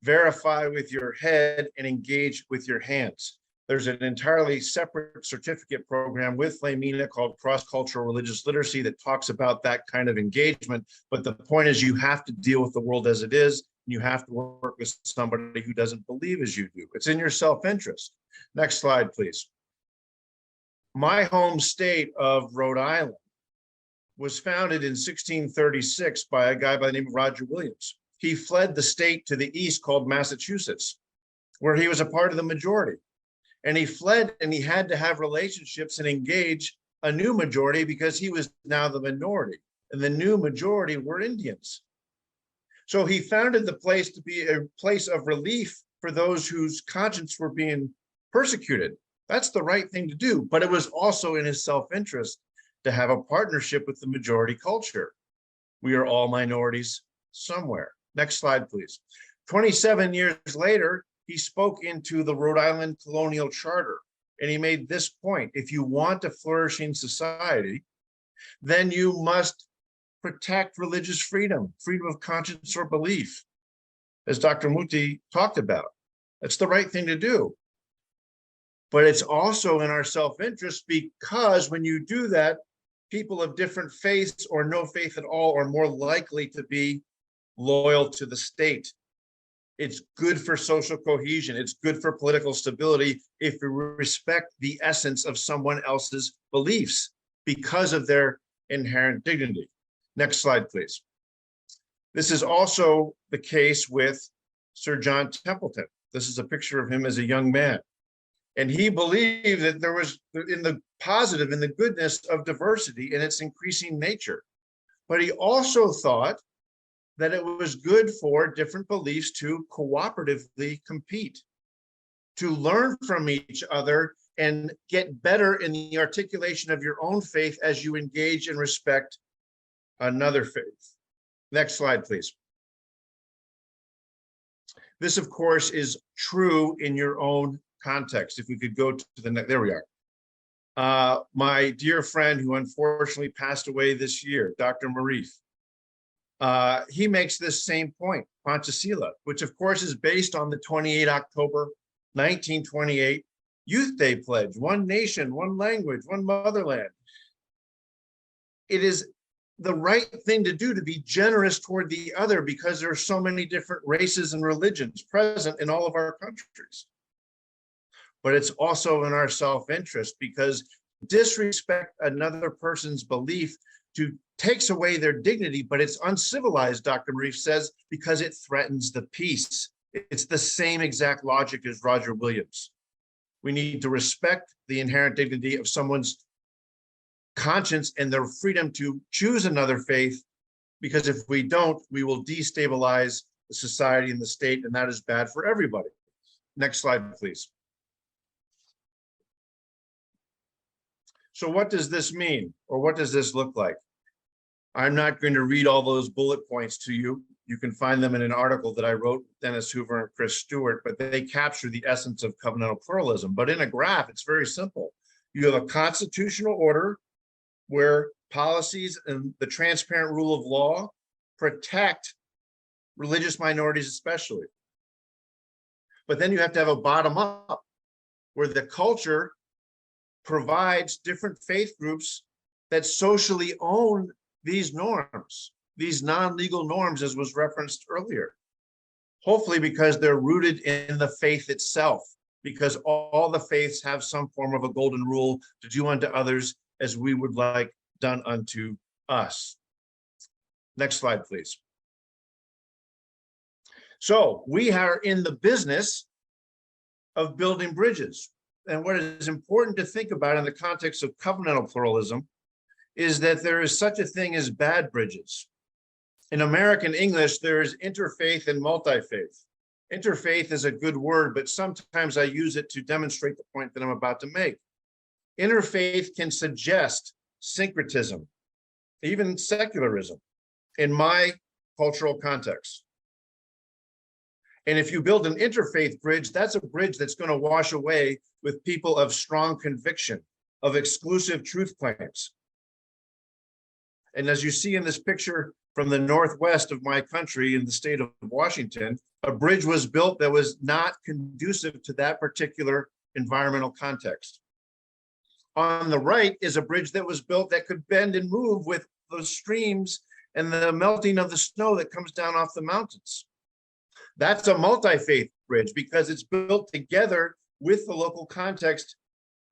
verify with your head, and engage with your hands? There's an entirely separate certificate program with Flamina called Cross-Cultural Religious Literacy that talks about that kind of engagement. But the point is you have to deal with the world as it is. You have to work with somebody who doesn't believe as you do. It's in your self-interest. Next slide, please. My home state of Rhode Island was founded in 1636 by a guy by the name of Roger Williams. He fled the state to the east called Massachusetts, where he was a part of the majority. And he fled and he had to have relationships and engage a new majority because he was now the minority. And the new majority were Indians. So he founded the place to be a place of relief for those whose conscience were being persecuted. That's the right thing to do. But it was also in his self-interest to have a partnership with the majority culture. We are all minorities somewhere. Next slide, please. 27 years later, he spoke into the Rhode Island Colonial Charter, and he made this point: if you want a flourishing society, then you must protect religious freedom, freedom of conscience or belief, as Dr. Muti talked about. That's the right thing to do. But it's also in our self-interest, because when you do that, people of different faiths or no faith at all are more likely to be loyal to the state. It's good for social cohesion. It's good for political stability if we respect the essence of someone else's beliefs because of their inherent dignity. Next slide, please. This is also the case with Sir John Templeton. This is a picture of him as a young man. And he believed that there was in the positive, in the goodness of diversity and its increasing nature. But he also thought that it was good for different beliefs to cooperatively compete, to learn from each other and get better in the articulation of your own faith as you engage and respect another faith. Next slide, please. This, of course, is true in your own context. If we could go to the next, there we are. My dear friend who unfortunately passed away this year, Dr. Marif, he makes this same point, Panchasila, which of course is based on the 28 October 1928 Youth Day Pledge, one nation, one language, one motherland. It is the right thing to do, to be generous toward the other, because there are so many different races and religions present in all of our countries. But it's also in our self-interest, because disrespect another person's belief takes away their dignity, but it's uncivilized, Dr. Marif says, because it threatens the peace. It's the same exact logic as Roger Williams. We need to respect the inherent dignity of someone's conscience and their freedom to choose another faith, because if we don't, we will destabilize the society and the state, and that is bad for everybody. Next slide, please. So what does this mean, or what does this look like? I'm not going to read all those bullet points to you. You can find them in an article that I wrote with Dennis Hoover and Chris Stewart, but they capture the essence of covenantal pluralism. But in a graph, it's very simple. You have a constitutional order where policies and the transparent rule of law protect religious minorities especially. But then you have to have a bottom up where the culture provides different faith groups that socially own these norms, these non-legal norms, as was referenced earlier. Hopefully because they're rooted in the faith itself, because all the faiths have some form of a golden rule to do unto others as we would like done unto us. Next slide, please. So we are in the business of building bridges. And what is important to think about in the context of covenantal pluralism is that there is such a thing as bad bridges. In American English, there is interfaith and multi-faith. Interfaith is a good word, but sometimes I use it to demonstrate the point that I'm about to make. Interfaith can suggest syncretism, even secularism, in my cultural context. And if you build an interfaith bridge, that's a bridge that's going to wash away with people of strong conviction, of exclusive truth claims. And as you see in this picture from the northwest of my country in the state of Washington, a bridge was built that was not conducive to that particular environmental context. On the right is a bridge that was built that could bend and move with those streams and the melting of the snow that comes down off the mountains. That's a multi-faith bridge because it's built together with the local context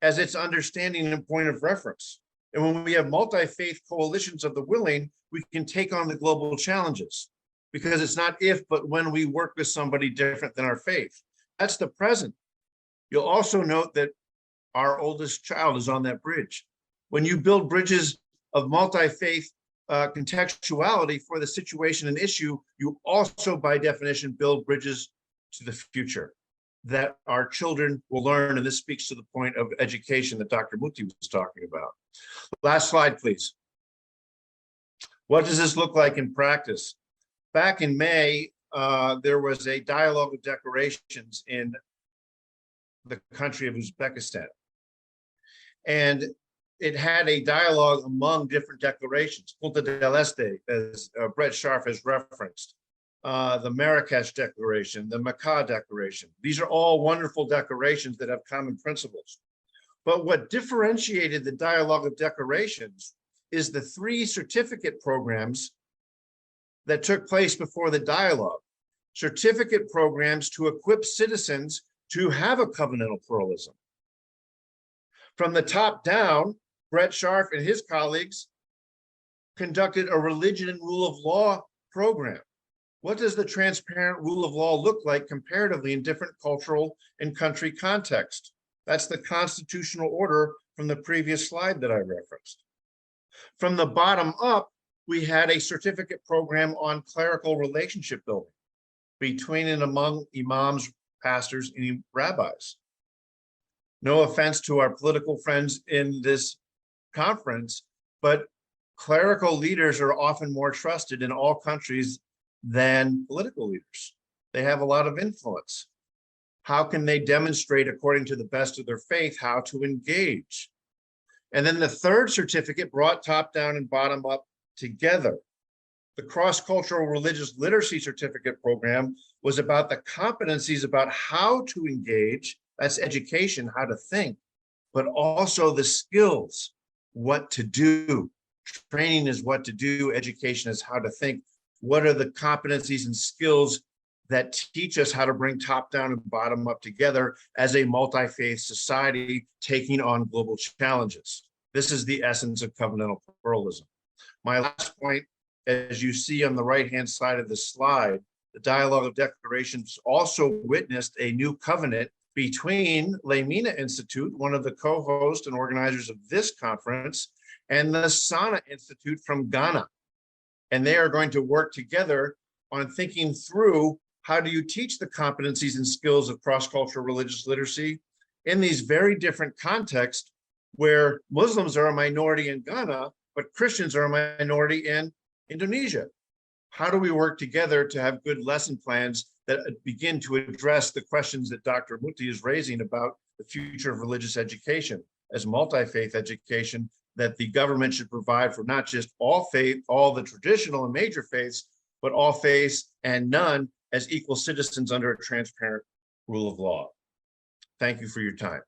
as its understanding and point of reference. And when we have multi-faith coalitions of the willing, we can take on the global challenges, because it's not if, but when we work with somebody different than our faith. That's the present. You'll also note that our oldest child is on that bridge. When you build bridges of multi-faith contextuality for the situation and issue, you also, by definition, build bridges to the future that our children will learn. And this speaks to the point of education that Dr. Muti was talking about. Last slide, please. What does this look like in practice? Back in May, there was a dialogue of declarations in the country of Uzbekistan. And it had a dialogue among different declarations. Punta del Este, as Brett Scharf has referenced, the Marrakesh Declaration, the Makkah Declaration. These are all wonderful declarations that have common principles. But what differentiated the dialogue of declarations is the 3 certificate programs that took place before the dialogue. Certificate programs to equip citizens to have a covenantal pluralism. From the top down, Brett Scharf and his colleagues conducted a religion and rule of law program. What does the transparent rule of law look like comparatively in different cultural and country context? That's the constitutional order from the previous slide that I referenced. From the bottom up, we had a certificate program on clerical relationship building between and among imams, pastors, and rabbis. No offense to our political friends in this conference, but clerical leaders are often more trusted in all countries than political leaders. They have a lot of influence. How can they demonstrate according to the best of their faith how to engage? And then the third certificate brought top down and bottom up together. The cross-cultural religious literacy certificate program was about the competencies about how to engage, that's education, how to think, but also the skills, what to do. Training is what to do, education is how to think. What are the competencies and skills that teach us how to bring top down and bottom up together as a multi-faith society taking on global challenges? This is the essence of covenantal pluralism. My last point, as you see on the right-hand side of the slide, the Dialogue of Declarations also witnessed a new covenant between Lemina Institute, one of the co-hosts and organizers of this conference, and the Sana Institute from Ghana. And they are going to work together on thinking through how do you teach the competencies and skills of cross-cultural religious literacy in these very different contexts where Muslims are a minority in Ghana, but Christians are a minority in Indonesia. How do we work together to have good lesson plans that begin to address the questions that Dr. Muti is raising about the future of religious education as multi-faith education that the government should provide for not just all faith, all the traditional and major faiths, but all faiths and none as equal citizens under a transparent rule of law. Thank you for your time.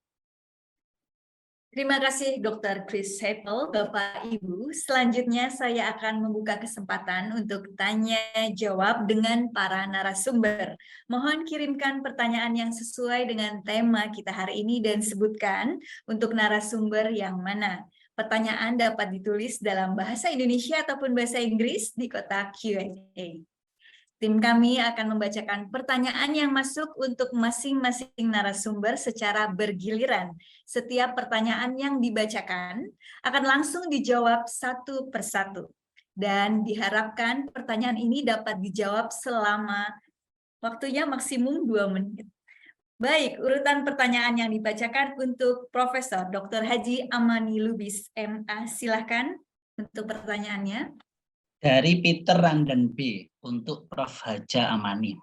Terima kasih Dr. Chris Heppel, Bapak Ibu. Selanjutnya saya akan membuka kesempatan untuk tanya jawab dengan para narasumber. Mohon kirimkan pertanyaan yang sesuai dengan tema kita hari ini dan sebutkan untuk narasumber yang mana. Pertanyaan dapat ditulis dalam bahasa Indonesia ataupun bahasa Inggris di kotak Q&A. Tim kami akan membacakan pertanyaan yang masuk untuk masing-masing narasumber secara bergiliran. Setiap pertanyaan yang dibacakan akan langsung dijawab satu persatu. Dan diharapkan pertanyaan ini dapat dijawab selama waktunya maksimum 2 menit. Baik, urutan pertanyaan yang dibacakan untuk Profesor Dr. Haji Amani Lubis, MA. Silakan untuk pertanyaannya. Dari Peter Randen B untuk Prof. Haja Amani.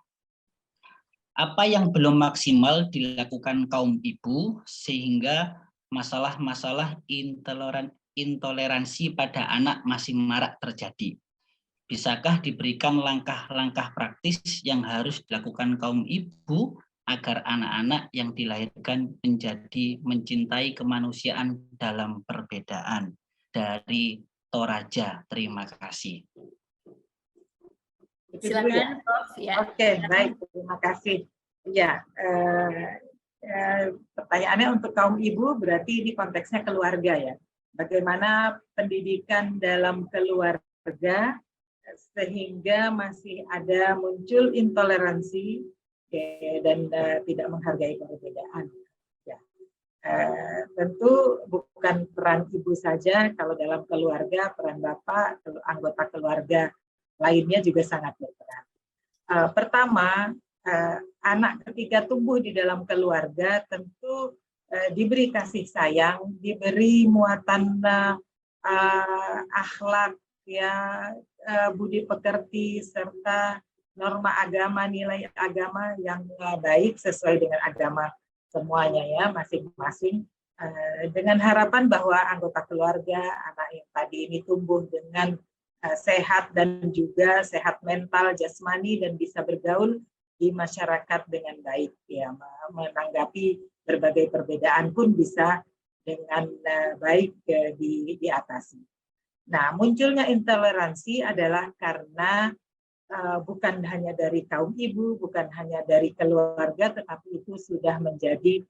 Apa yang belum maksimal dilakukan kaum ibu sehingga masalah-masalah intoleransi pada anak masih marak terjadi? Bisakah diberikan langkah-langkah praktis yang harus dilakukan kaum ibu agar anak-anak yang dilahirkan menjadi mencintai kemanusiaan dalam perbedaan? Dari Toraja, terima kasih. Silakan, Prof. Ya. Oke, baik, terima kasih. Ya, pertanyaannya untuk kaum ibu berarti ini konteksnya keluarga ya. Bagaimana pendidikan dalam keluarga sehingga masih ada muncul intoleransi dan tidak menghargai perbedaan. Tentu bukan peran ibu saja, kalau dalam keluarga peran bapak, anggota keluarga lainnya juga sangat berperan. Pertama, anak ketika tumbuh di dalam keluarga tentu diberi kasih sayang, diberi muatan akhlak, ya, budi pekerti serta norma agama, nilai agama yang baik sesuai dengan agama semuanya ya masing-masing, dengan harapan bahwa anggota keluarga anak yang tadi ini tumbuh dengan sehat dan juga sehat mental jasmani dan bisa bergaul di masyarakat dengan baik ya, menanggapi berbagai perbedaan pun bisa dengan baik diatasi. Nah, munculnya intoleransi adalah karena bukan hanya dari kaum ibu, bukan hanya dari keluarga, tetapi itu sudah menjadi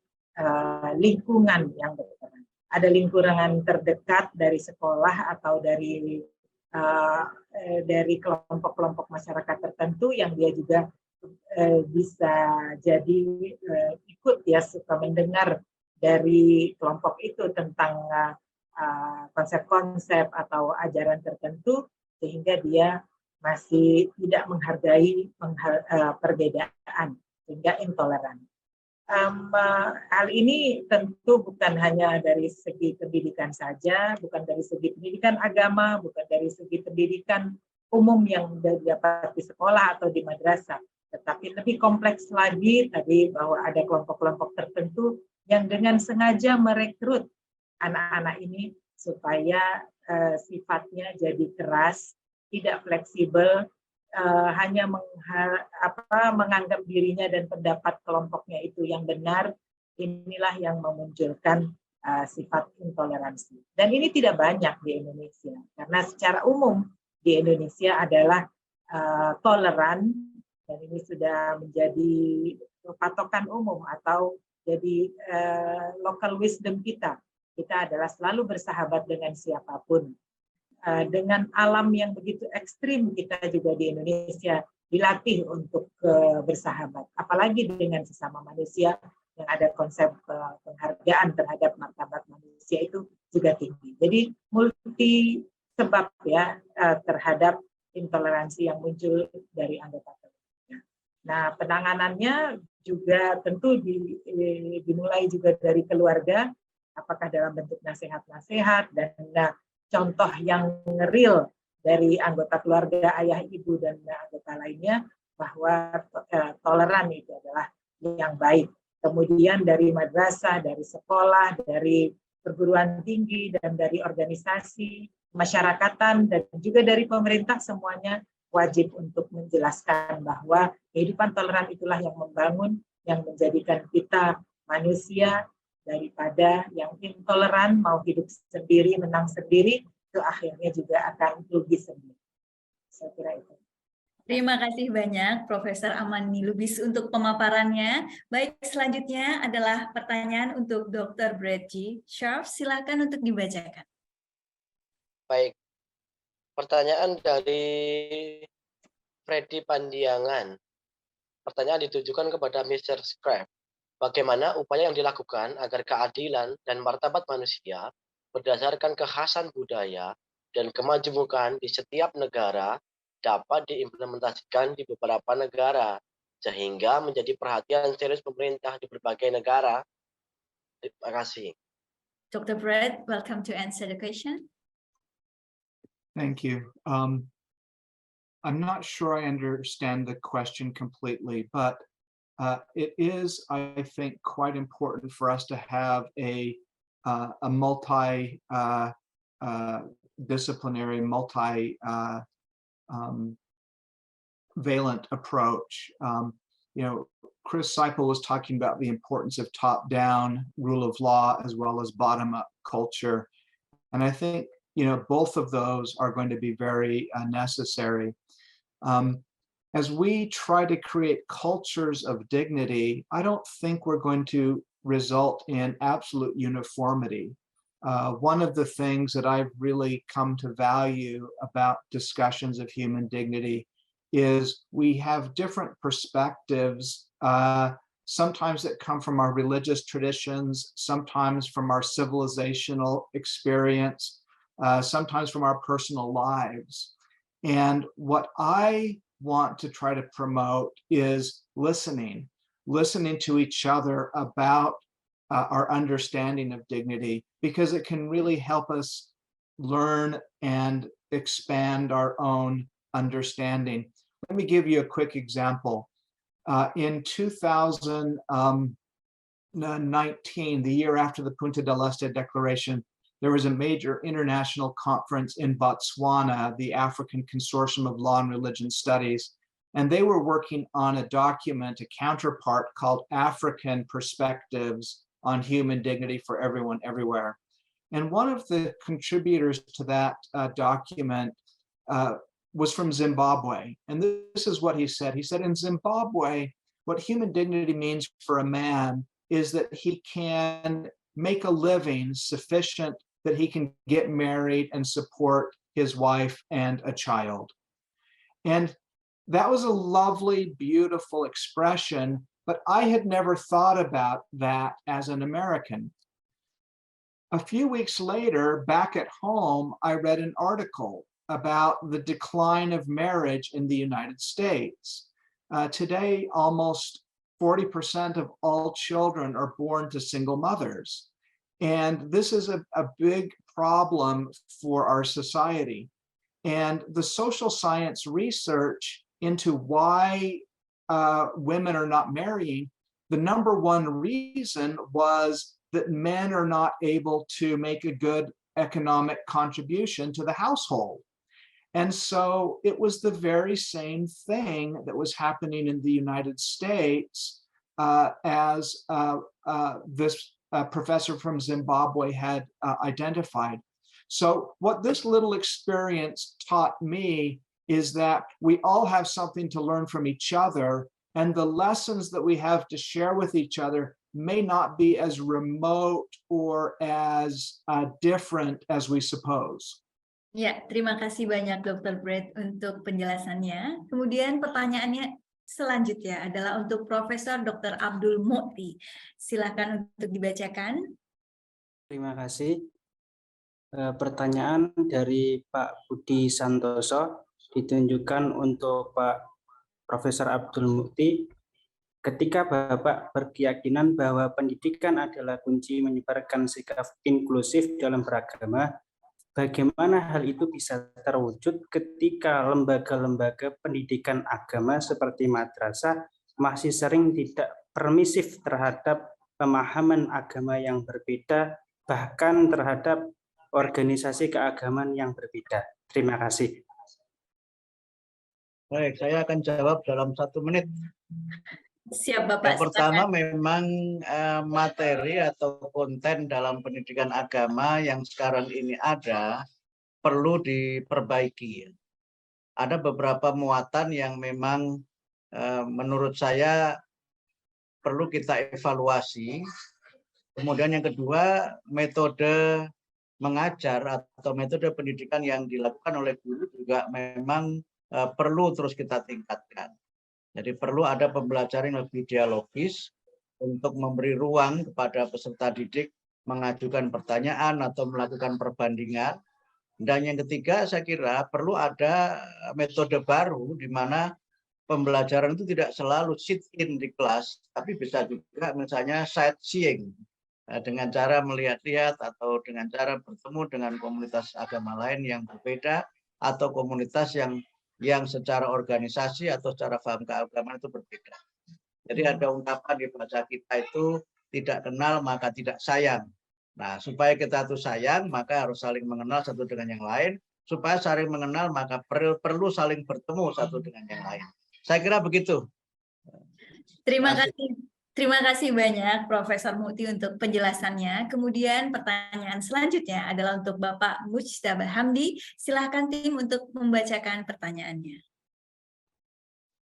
lingkungan yang berperan. Ada lingkungan terdekat dari sekolah atau dari kelompok-kelompok masyarakat tertentu yang dia juga bisa jadi ikut ya, suka mendengar dari kelompok itu tentang konsep-konsep atau ajaran tertentu sehingga dia masih tidak menghargai perbedaan sehingga intoleran. Hal ini tentu bukan hanya dari segi pendidikan saja, bukan dari segi pendidikan agama, bukan dari segi pendidikan umum yang dapat di sekolah atau di madrasah, Tetapi lebih kompleks lagi tadi bahwa ada kelompok-kelompok tertentu yang dengan sengaja merekrut anak-anak ini supaya sifatnya jadi keras, tidak fleksibel, hanya menganggap dirinya dan pendapat kelompoknya itu yang benar. Inilah yang memunculkan sifat intoleransi. Dan ini tidak banyak di Indonesia, karena secara umum di Indonesia adalah toleran, dan ini sudah menjadi patokan umum atau jadi local wisdom kita. Kita adalah selalu bersahabat dengan siapapun. Dengan alam yang begitu ekstrim, kita juga di Indonesia dilatih untuk bersahabat. Apalagi dengan sesama manusia yang ada konsep penghargaan terhadap martabat manusia itu juga tinggi. Jadi multi sebab ya terhadap intoleransi yang muncul dari anggota keluarga. Nah, penanganannya juga tentu dimulai juga dari keluarga, apakah dalam bentuk nasihat-nasihat dan contoh yang real dari anggota keluarga, ayah, ibu, dan anggota lainnya, bahwa toleran itu adalah yang baik. Kemudian dari madrasah, dari sekolah, dari perguruan tinggi, dan dari organisasi, masyarakatan, dan juga dari pemerintah, semuanya wajib untuk menjelaskan bahwa kehidupan toleran itulah yang membangun, yang menjadikan kita manusia, daripada yang intoleran, mau hidup sendiri, menang sendiri, itu akhirnya juga akan rugi sendiri. Saya kira itu. Terima kasih banyak Profesor Amani Lubis untuk pemaparannya. Baik, selanjutnya adalah pertanyaan untuk Dr. Brad G. Sharp. Silakan untuk dibacakan. Baik, pertanyaan dari Freddy Pandiangan. Pertanyaan ditujukan kepada Mr. Scrap. Bagaimana upaya yang dilakukan agar keadilan dan martabat manusia berdasarkan kekhasan budaya dan kemajemukan di setiap negara dapat diimplementasikan di beberapa negara, sehingga menjadi perhatian serius pemerintah di berbagai negara. Terima kasih. Dr. Brad, welcome to answer the question. Thank you. I'm not sure I understand the question completely, but it is, I think, quite important for us to have a multi-disciplinary, valent approach. Chris Seipel was talking about the importance of top-down rule of law as well as bottom-up culture, and I think both of those are going to be very necessary. As we try to create cultures of dignity, I don't think we're going to result in absolute uniformity. One of the things that I've really come to value about discussions of human dignity is we have different perspectives, sometimes that come from our religious traditions, sometimes from our civilizational experience, sometimes from our personal lives. And what I want to try to promote is listening to each other about our understanding of dignity, because it can really help us learn and expand our own understanding. Let me give you a quick example. In 2019, the year after the Punta del Este Declaration, there was a major international conference in Botswana, the African Consortium of Law and Religion Studies, and they were working on a document, a counterpart called African Perspectives on Human Dignity for Everyone, Everywhere. And one of the contributors to that document was from Zimbabwe. And this is what he said. He said, in Zimbabwe, what human dignity means for a man is that he can make a living sufficient that he can get married and support his wife and a child. And that was a lovely, beautiful expression, but I had never thought about that as an American. A few weeks later, back at home, I read an article about the decline of marriage in the United States. Today, almost 40% of all children are born to single mothers. And this is a big problem for our society. And the social science research into why women are not marrying, the number one reason was that men are not able to make a good economic contribution to the household. And so it was the very same thing that was happening in the United States as this professor from Zimbabwe had identified. So what this little experience taught me is that we all have something to learn from each other, and the lessons that we have to share with each other may not be as remote or as different as we suppose. Ya, terima kasih banyak Dr. Brett untuk penjelasannya. Kemudian pertanyaannya selanjutnya adalah untuk Profesor Dr. Abdul Mukti. Silakan untuk dibacakan. Terima kasih. Pertanyaan dari Pak Budi Santoso ditunjukkan untuk Pak Profesor Abdul Mukti. Ketika Bapak berkeyakinan bahwa pendidikan adalah kunci menyebarkan sikap inklusif dalam beragama, bagaimana hal itu bisa terwujud ketika lembaga-lembaga pendidikan agama seperti madrasah masih sering tidak permisif terhadap pemahaman agama yang berbeda, bahkan terhadap organisasi keagamaan yang berbeda? Terima kasih. Baik, saya akan jawab dalam 1 menit. Siap Bapak. Yang pertama memang materi atau konten dalam pendidikan agama yang sekarang ini ada perlu diperbaiki. Ada beberapa muatan yang memang menurut saya perlu kita evaluasi. Kemudian yang kedua, metode mengajar atau metode pendidikan yang dilakukan oleh guru juga memang perlu terus kita tingkatkan. Jadi perlu ada pembelajaran yang lebih dialogis untuk memberi ruang kepada peserta didik mengajukan pertanyaan atau melakukan perbandingan. Dan yang ketiga saya kira perlu ada metode baru di mana pembelajaran itu tidak selalu sit-in di kelas, tapi bisa juga misalnya sightseeing dengan cara melihat-lihat atau dengan cara bertemu dengan komunitas agama lain yang berbeda atau komunitas yang secara organisasi atau secara paham keagamaan itu berbeda. Jadi ada ungkapan di bahasa kita itu tidak kenal maka tidak sayang. Nah, supaya kita itu sayang maka harus saling mengenal satu dengan yang lain. Supaya saling mengenal maka perlu saling bertemu satu dengan yang lain. Saya kira begitu. Terima kasih banyak Profesor Mukti untuk penjelasannya. Kemudian pertanyaan selanjutnya adalah untuk Bapak Mujtaba Hamdi. Silakan tim untuk membacakan pertanyaannya.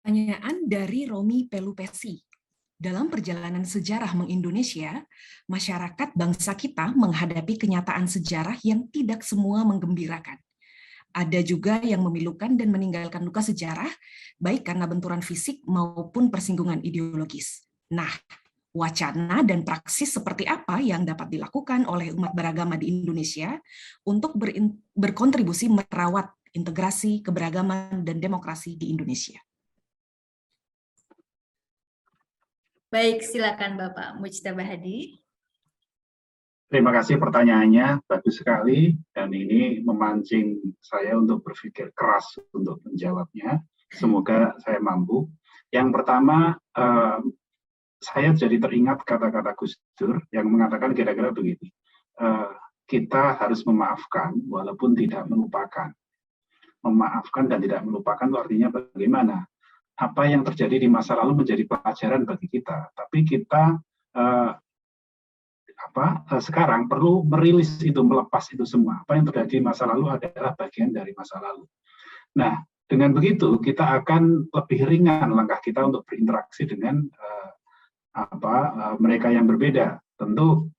Pertanyaan dari Romi Pelupesi. Dalam perjalanan sejarah meng-Indonesia, masyarakat bangsa kita menghadapi kenyataan sejarah yang tidak semua menggembirakan. Ada juga yang memilukan dan meninggalkan luka sejarah, baik karena benturan fisik maupun persinggungan ideologis. Nah, wacana dan praksis seperti apa yang dapat dilakukan oleh umat beragama di Indonesia untuk berkontribusi merawat integrasi, keberagaman, dan demokrasi di Indonesia? Baik, silakan Bapak Mujtaba Hadi. Terima kasih pertanyaannya, bagus sekali, dan ini memancing saya untuk berpikir keras untuk menjawabnya. Semoga saya mampu. Yang pertama, saya jadi teringat kata-kata Gus Dur yang mengatakan kira-kira begini, kita harus memaafkan walaupun tidak melupakan. Memaafkan dan tidak melupakan itu artinya bagaimana? Apa yang terjadi di masa lalu menjadi pelajaran bagi kita, tapi kita sekarang perlu merilis itu, melepas itu semua. Apa yang terjadi di masa lalu adalah bagian dari masa lalu. Nah, dengan begitu kita akan lebih ringan langkah kita untuk berinteraksi dengan mereka yang berbeda. Tentu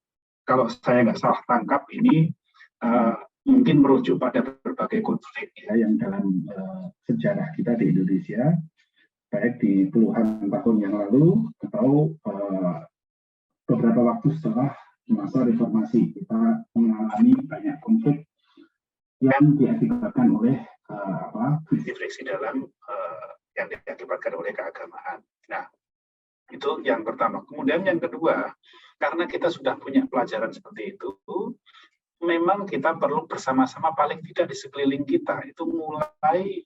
kalau saya nggak salah tangkap ini mungkin merujuk pada berbagai konflik ya yang dalam sejarah kita di Indonesia, baik di puluhan tahun yang lalu atau beberapa waktu setelah masa reformasi. Kita mengalami banyak konflik yang diakibatkan oleh friksi dalam yang diakibatkan oleh keagamaan. Nah, itu yang pertama. Kemudian yang kedua, karena kita sudah punya pelajaran seperti itu, memang kita perlu bersama-sama paling tidak di sekeliling kita itu mulai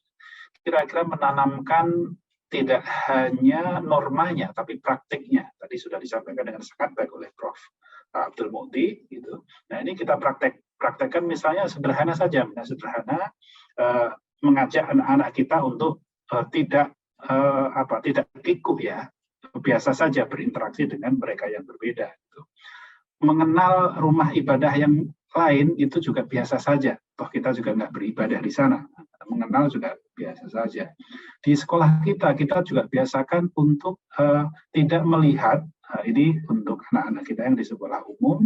kira-kira menanamkan tidak hanya normanya, tapi praktiknya. Tadi sudah disampaikan dengan sangat baik oleh Prof. Abdul Mukti. Gitu. Nah ini kita praktekkan misalnya sederhana saja, sederhana mengajak anak-anak kita untuk tidak kikuk ya, biasa saja berinteraksi dengan mereka yang berbeda. Gitu. Mengenal rumah ibadah yang lain itu juga biasa saja. Toh kita juga nggak beribadah di sana. Mengenal juga biasa saja. Di sekolah kita juga biasakan untuk tidak melihat, ini untuk anak-anak kita yang di sekolah umum,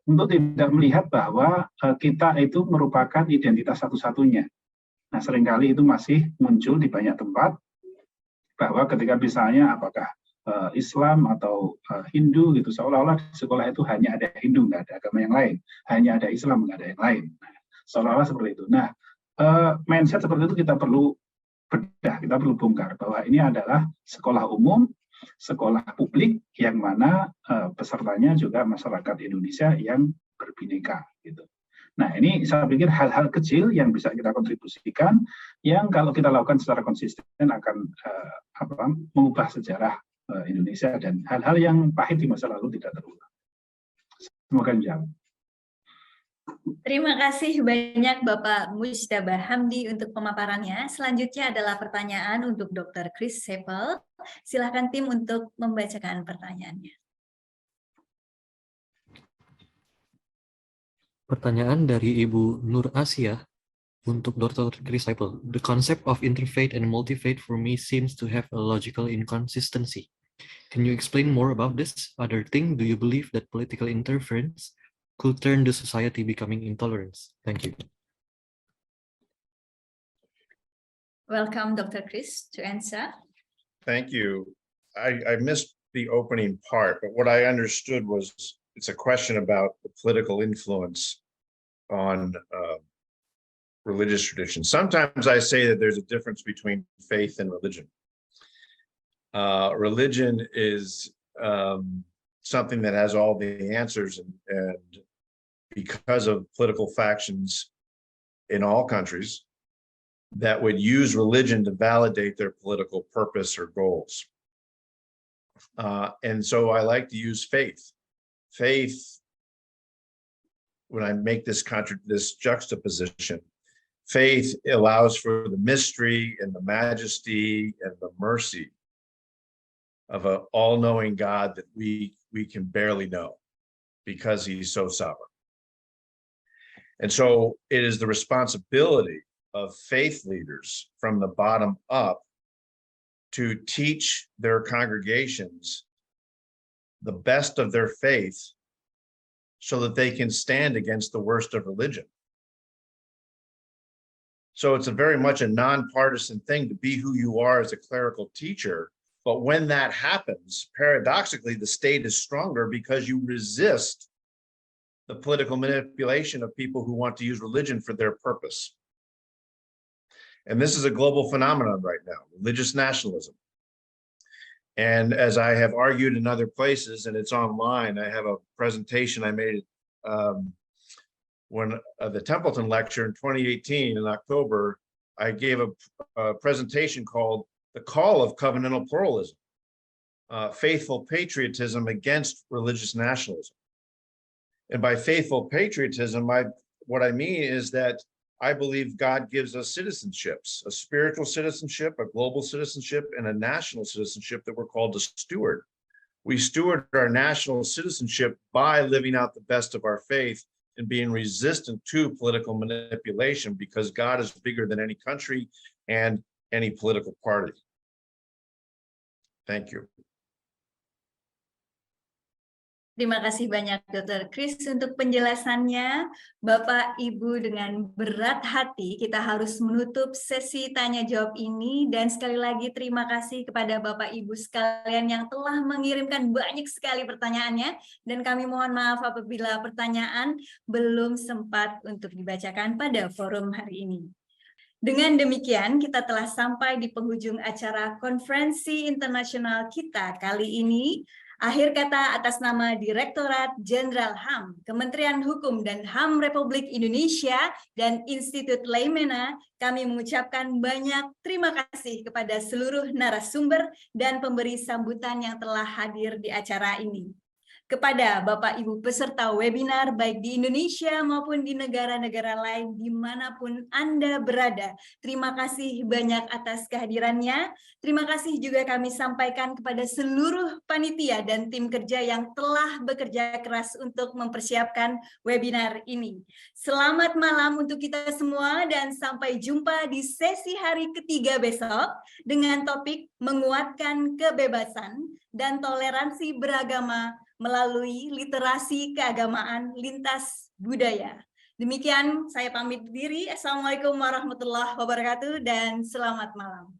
untuk tidak melihat bahwa kita itu merupakan identitas satu-satunya. Nah, seringkali itu masih muncul di banyak tempat, bahwa ketika misalnya apakah Islam atau Hindu gitu, seolah-olah di sekolah itu hanya ada Hindu, nggak ada agama yang lain, hanya ada Islam, nggak ada yang lain. Nah, seolah-olah seperti itu. Nah, mindset seperti itu kita perlu bedah, kita perlu bongkar bahwa ini adalah sekolah umum, sekolah publik yang mana pesertanya juga masyarakat Indonesia yang berbineka gitu. Nah, ini saya pikir hal-hal kecil yang bisa kita kontribusikan, yang kalau kita lakukan secara konsisten akan mengubah sejarah Indonesia, dan hal-hal yang pahit di masa lalu tidak terulang. Semoga menjawab. Terima kasih banyak Bapak Mujtaba Hamdi untuk pemaparannya. Selanjutnya adalah pertanyaan untuk Dr. Chris Seppel. Silakan tim untuk membacakan pertanyaannya. Pertanyaan dari Ibu Nur Asia untuk Dr. Chris Seppel. The concept of interfaith and multifaith for me seems to have a logical inconsistency. Can you explain more about this? Other thing, do you believe that political interference could turn the society becoming intolerant? Thank you. Welcome, Dr. Chris, to answer. Thank you. I missed the opening part, but what I understood was it's a question about the political influence on religious tradition. Sometimes I say that there's a difference between faith and religion. Religion is something that has all the answers, and because of political factions in all countries that would use religion to validate their political purpose or goals. And so I like to use faith. Faith, when I make this juxtaposition, faith allows for the mystery and the majesty and the mercy of an all-knowing God that we can barely know because he's so sovereign. And so it is the responsibility of faith leaders from the bottom up to teach their congregations the best of their faith so that they can stand against the worst of religion. So it's a very much a nonpartisan thing to be who you are as a clerical teacher. But when that happens, paradoxically, the state is stronger because you resist the political manipulation of people who want to use religion for their purpose. And this is a global phenomenon right now, religious nationalism. And as I have argued in other places, and it's online, I have a presentation I made when the Templeton lecture in 2018 in October. I gave a presentation called The Call of Covenantal Pluralism, Faithful Patriotism Against Religious Nationalism. And by faithful patriotism, what I mean is that I believe God gives us citizenships, a spiritual citizenship, a global citizenship, and a national citizenship that we're called to steward. We steward our national citizenship by living out the best of our faith and being resistant to political manipulation, because God is bigger than any country and any political party. Thank you. Terima kasih banyak Dr. Chris untuk penjelasannya. Bapak Ibu, dengan berat hati kita harus menutup sesi tanya jawab ini, dan sekali lagi terima kasih kepada Bapak Ibu sekalian yang telah mengirimkan banyak sekali pertanyaannya, dan kami mohon maaf apabila pertanyaan belum sempat untuk dibacakan pada forum hari ini. Dengan demikian, kita telah sampai di penghujung acara konferensi internasional kita kali ini. Akhir kata, atas nama Direktorat Jenderal HAM, Kementerian Hukum dan HAM Republik Indonesia, dan Institut Leimena, kami mengucapkan banyak terima kasih kepada seluruh narasumber dan pemberi sambutan yang telah hadir di acara ini. Kepada Bapak Ibu peserta webinar baik di Indonesia maupun di negara-negara lain dimanapun Anda berada, terima kasih banyak atas kehadirannya. Terima kasih juga kami sampaikan kepada seluruh panitia dan tim kerja yang telah bekerja keras untuk mempersiapkan webinar ini. Selamat malam untuk kita semua dan sampai jumpa di sesi hari ketiga besok dengan topik menguatkan kebebasan dan toleransi beragama melalui literasi keagamaan lintas budaya. Demikian saya pamit diri. Assalamualaikum warahmatullahi wabarakatuh dan selamat malam.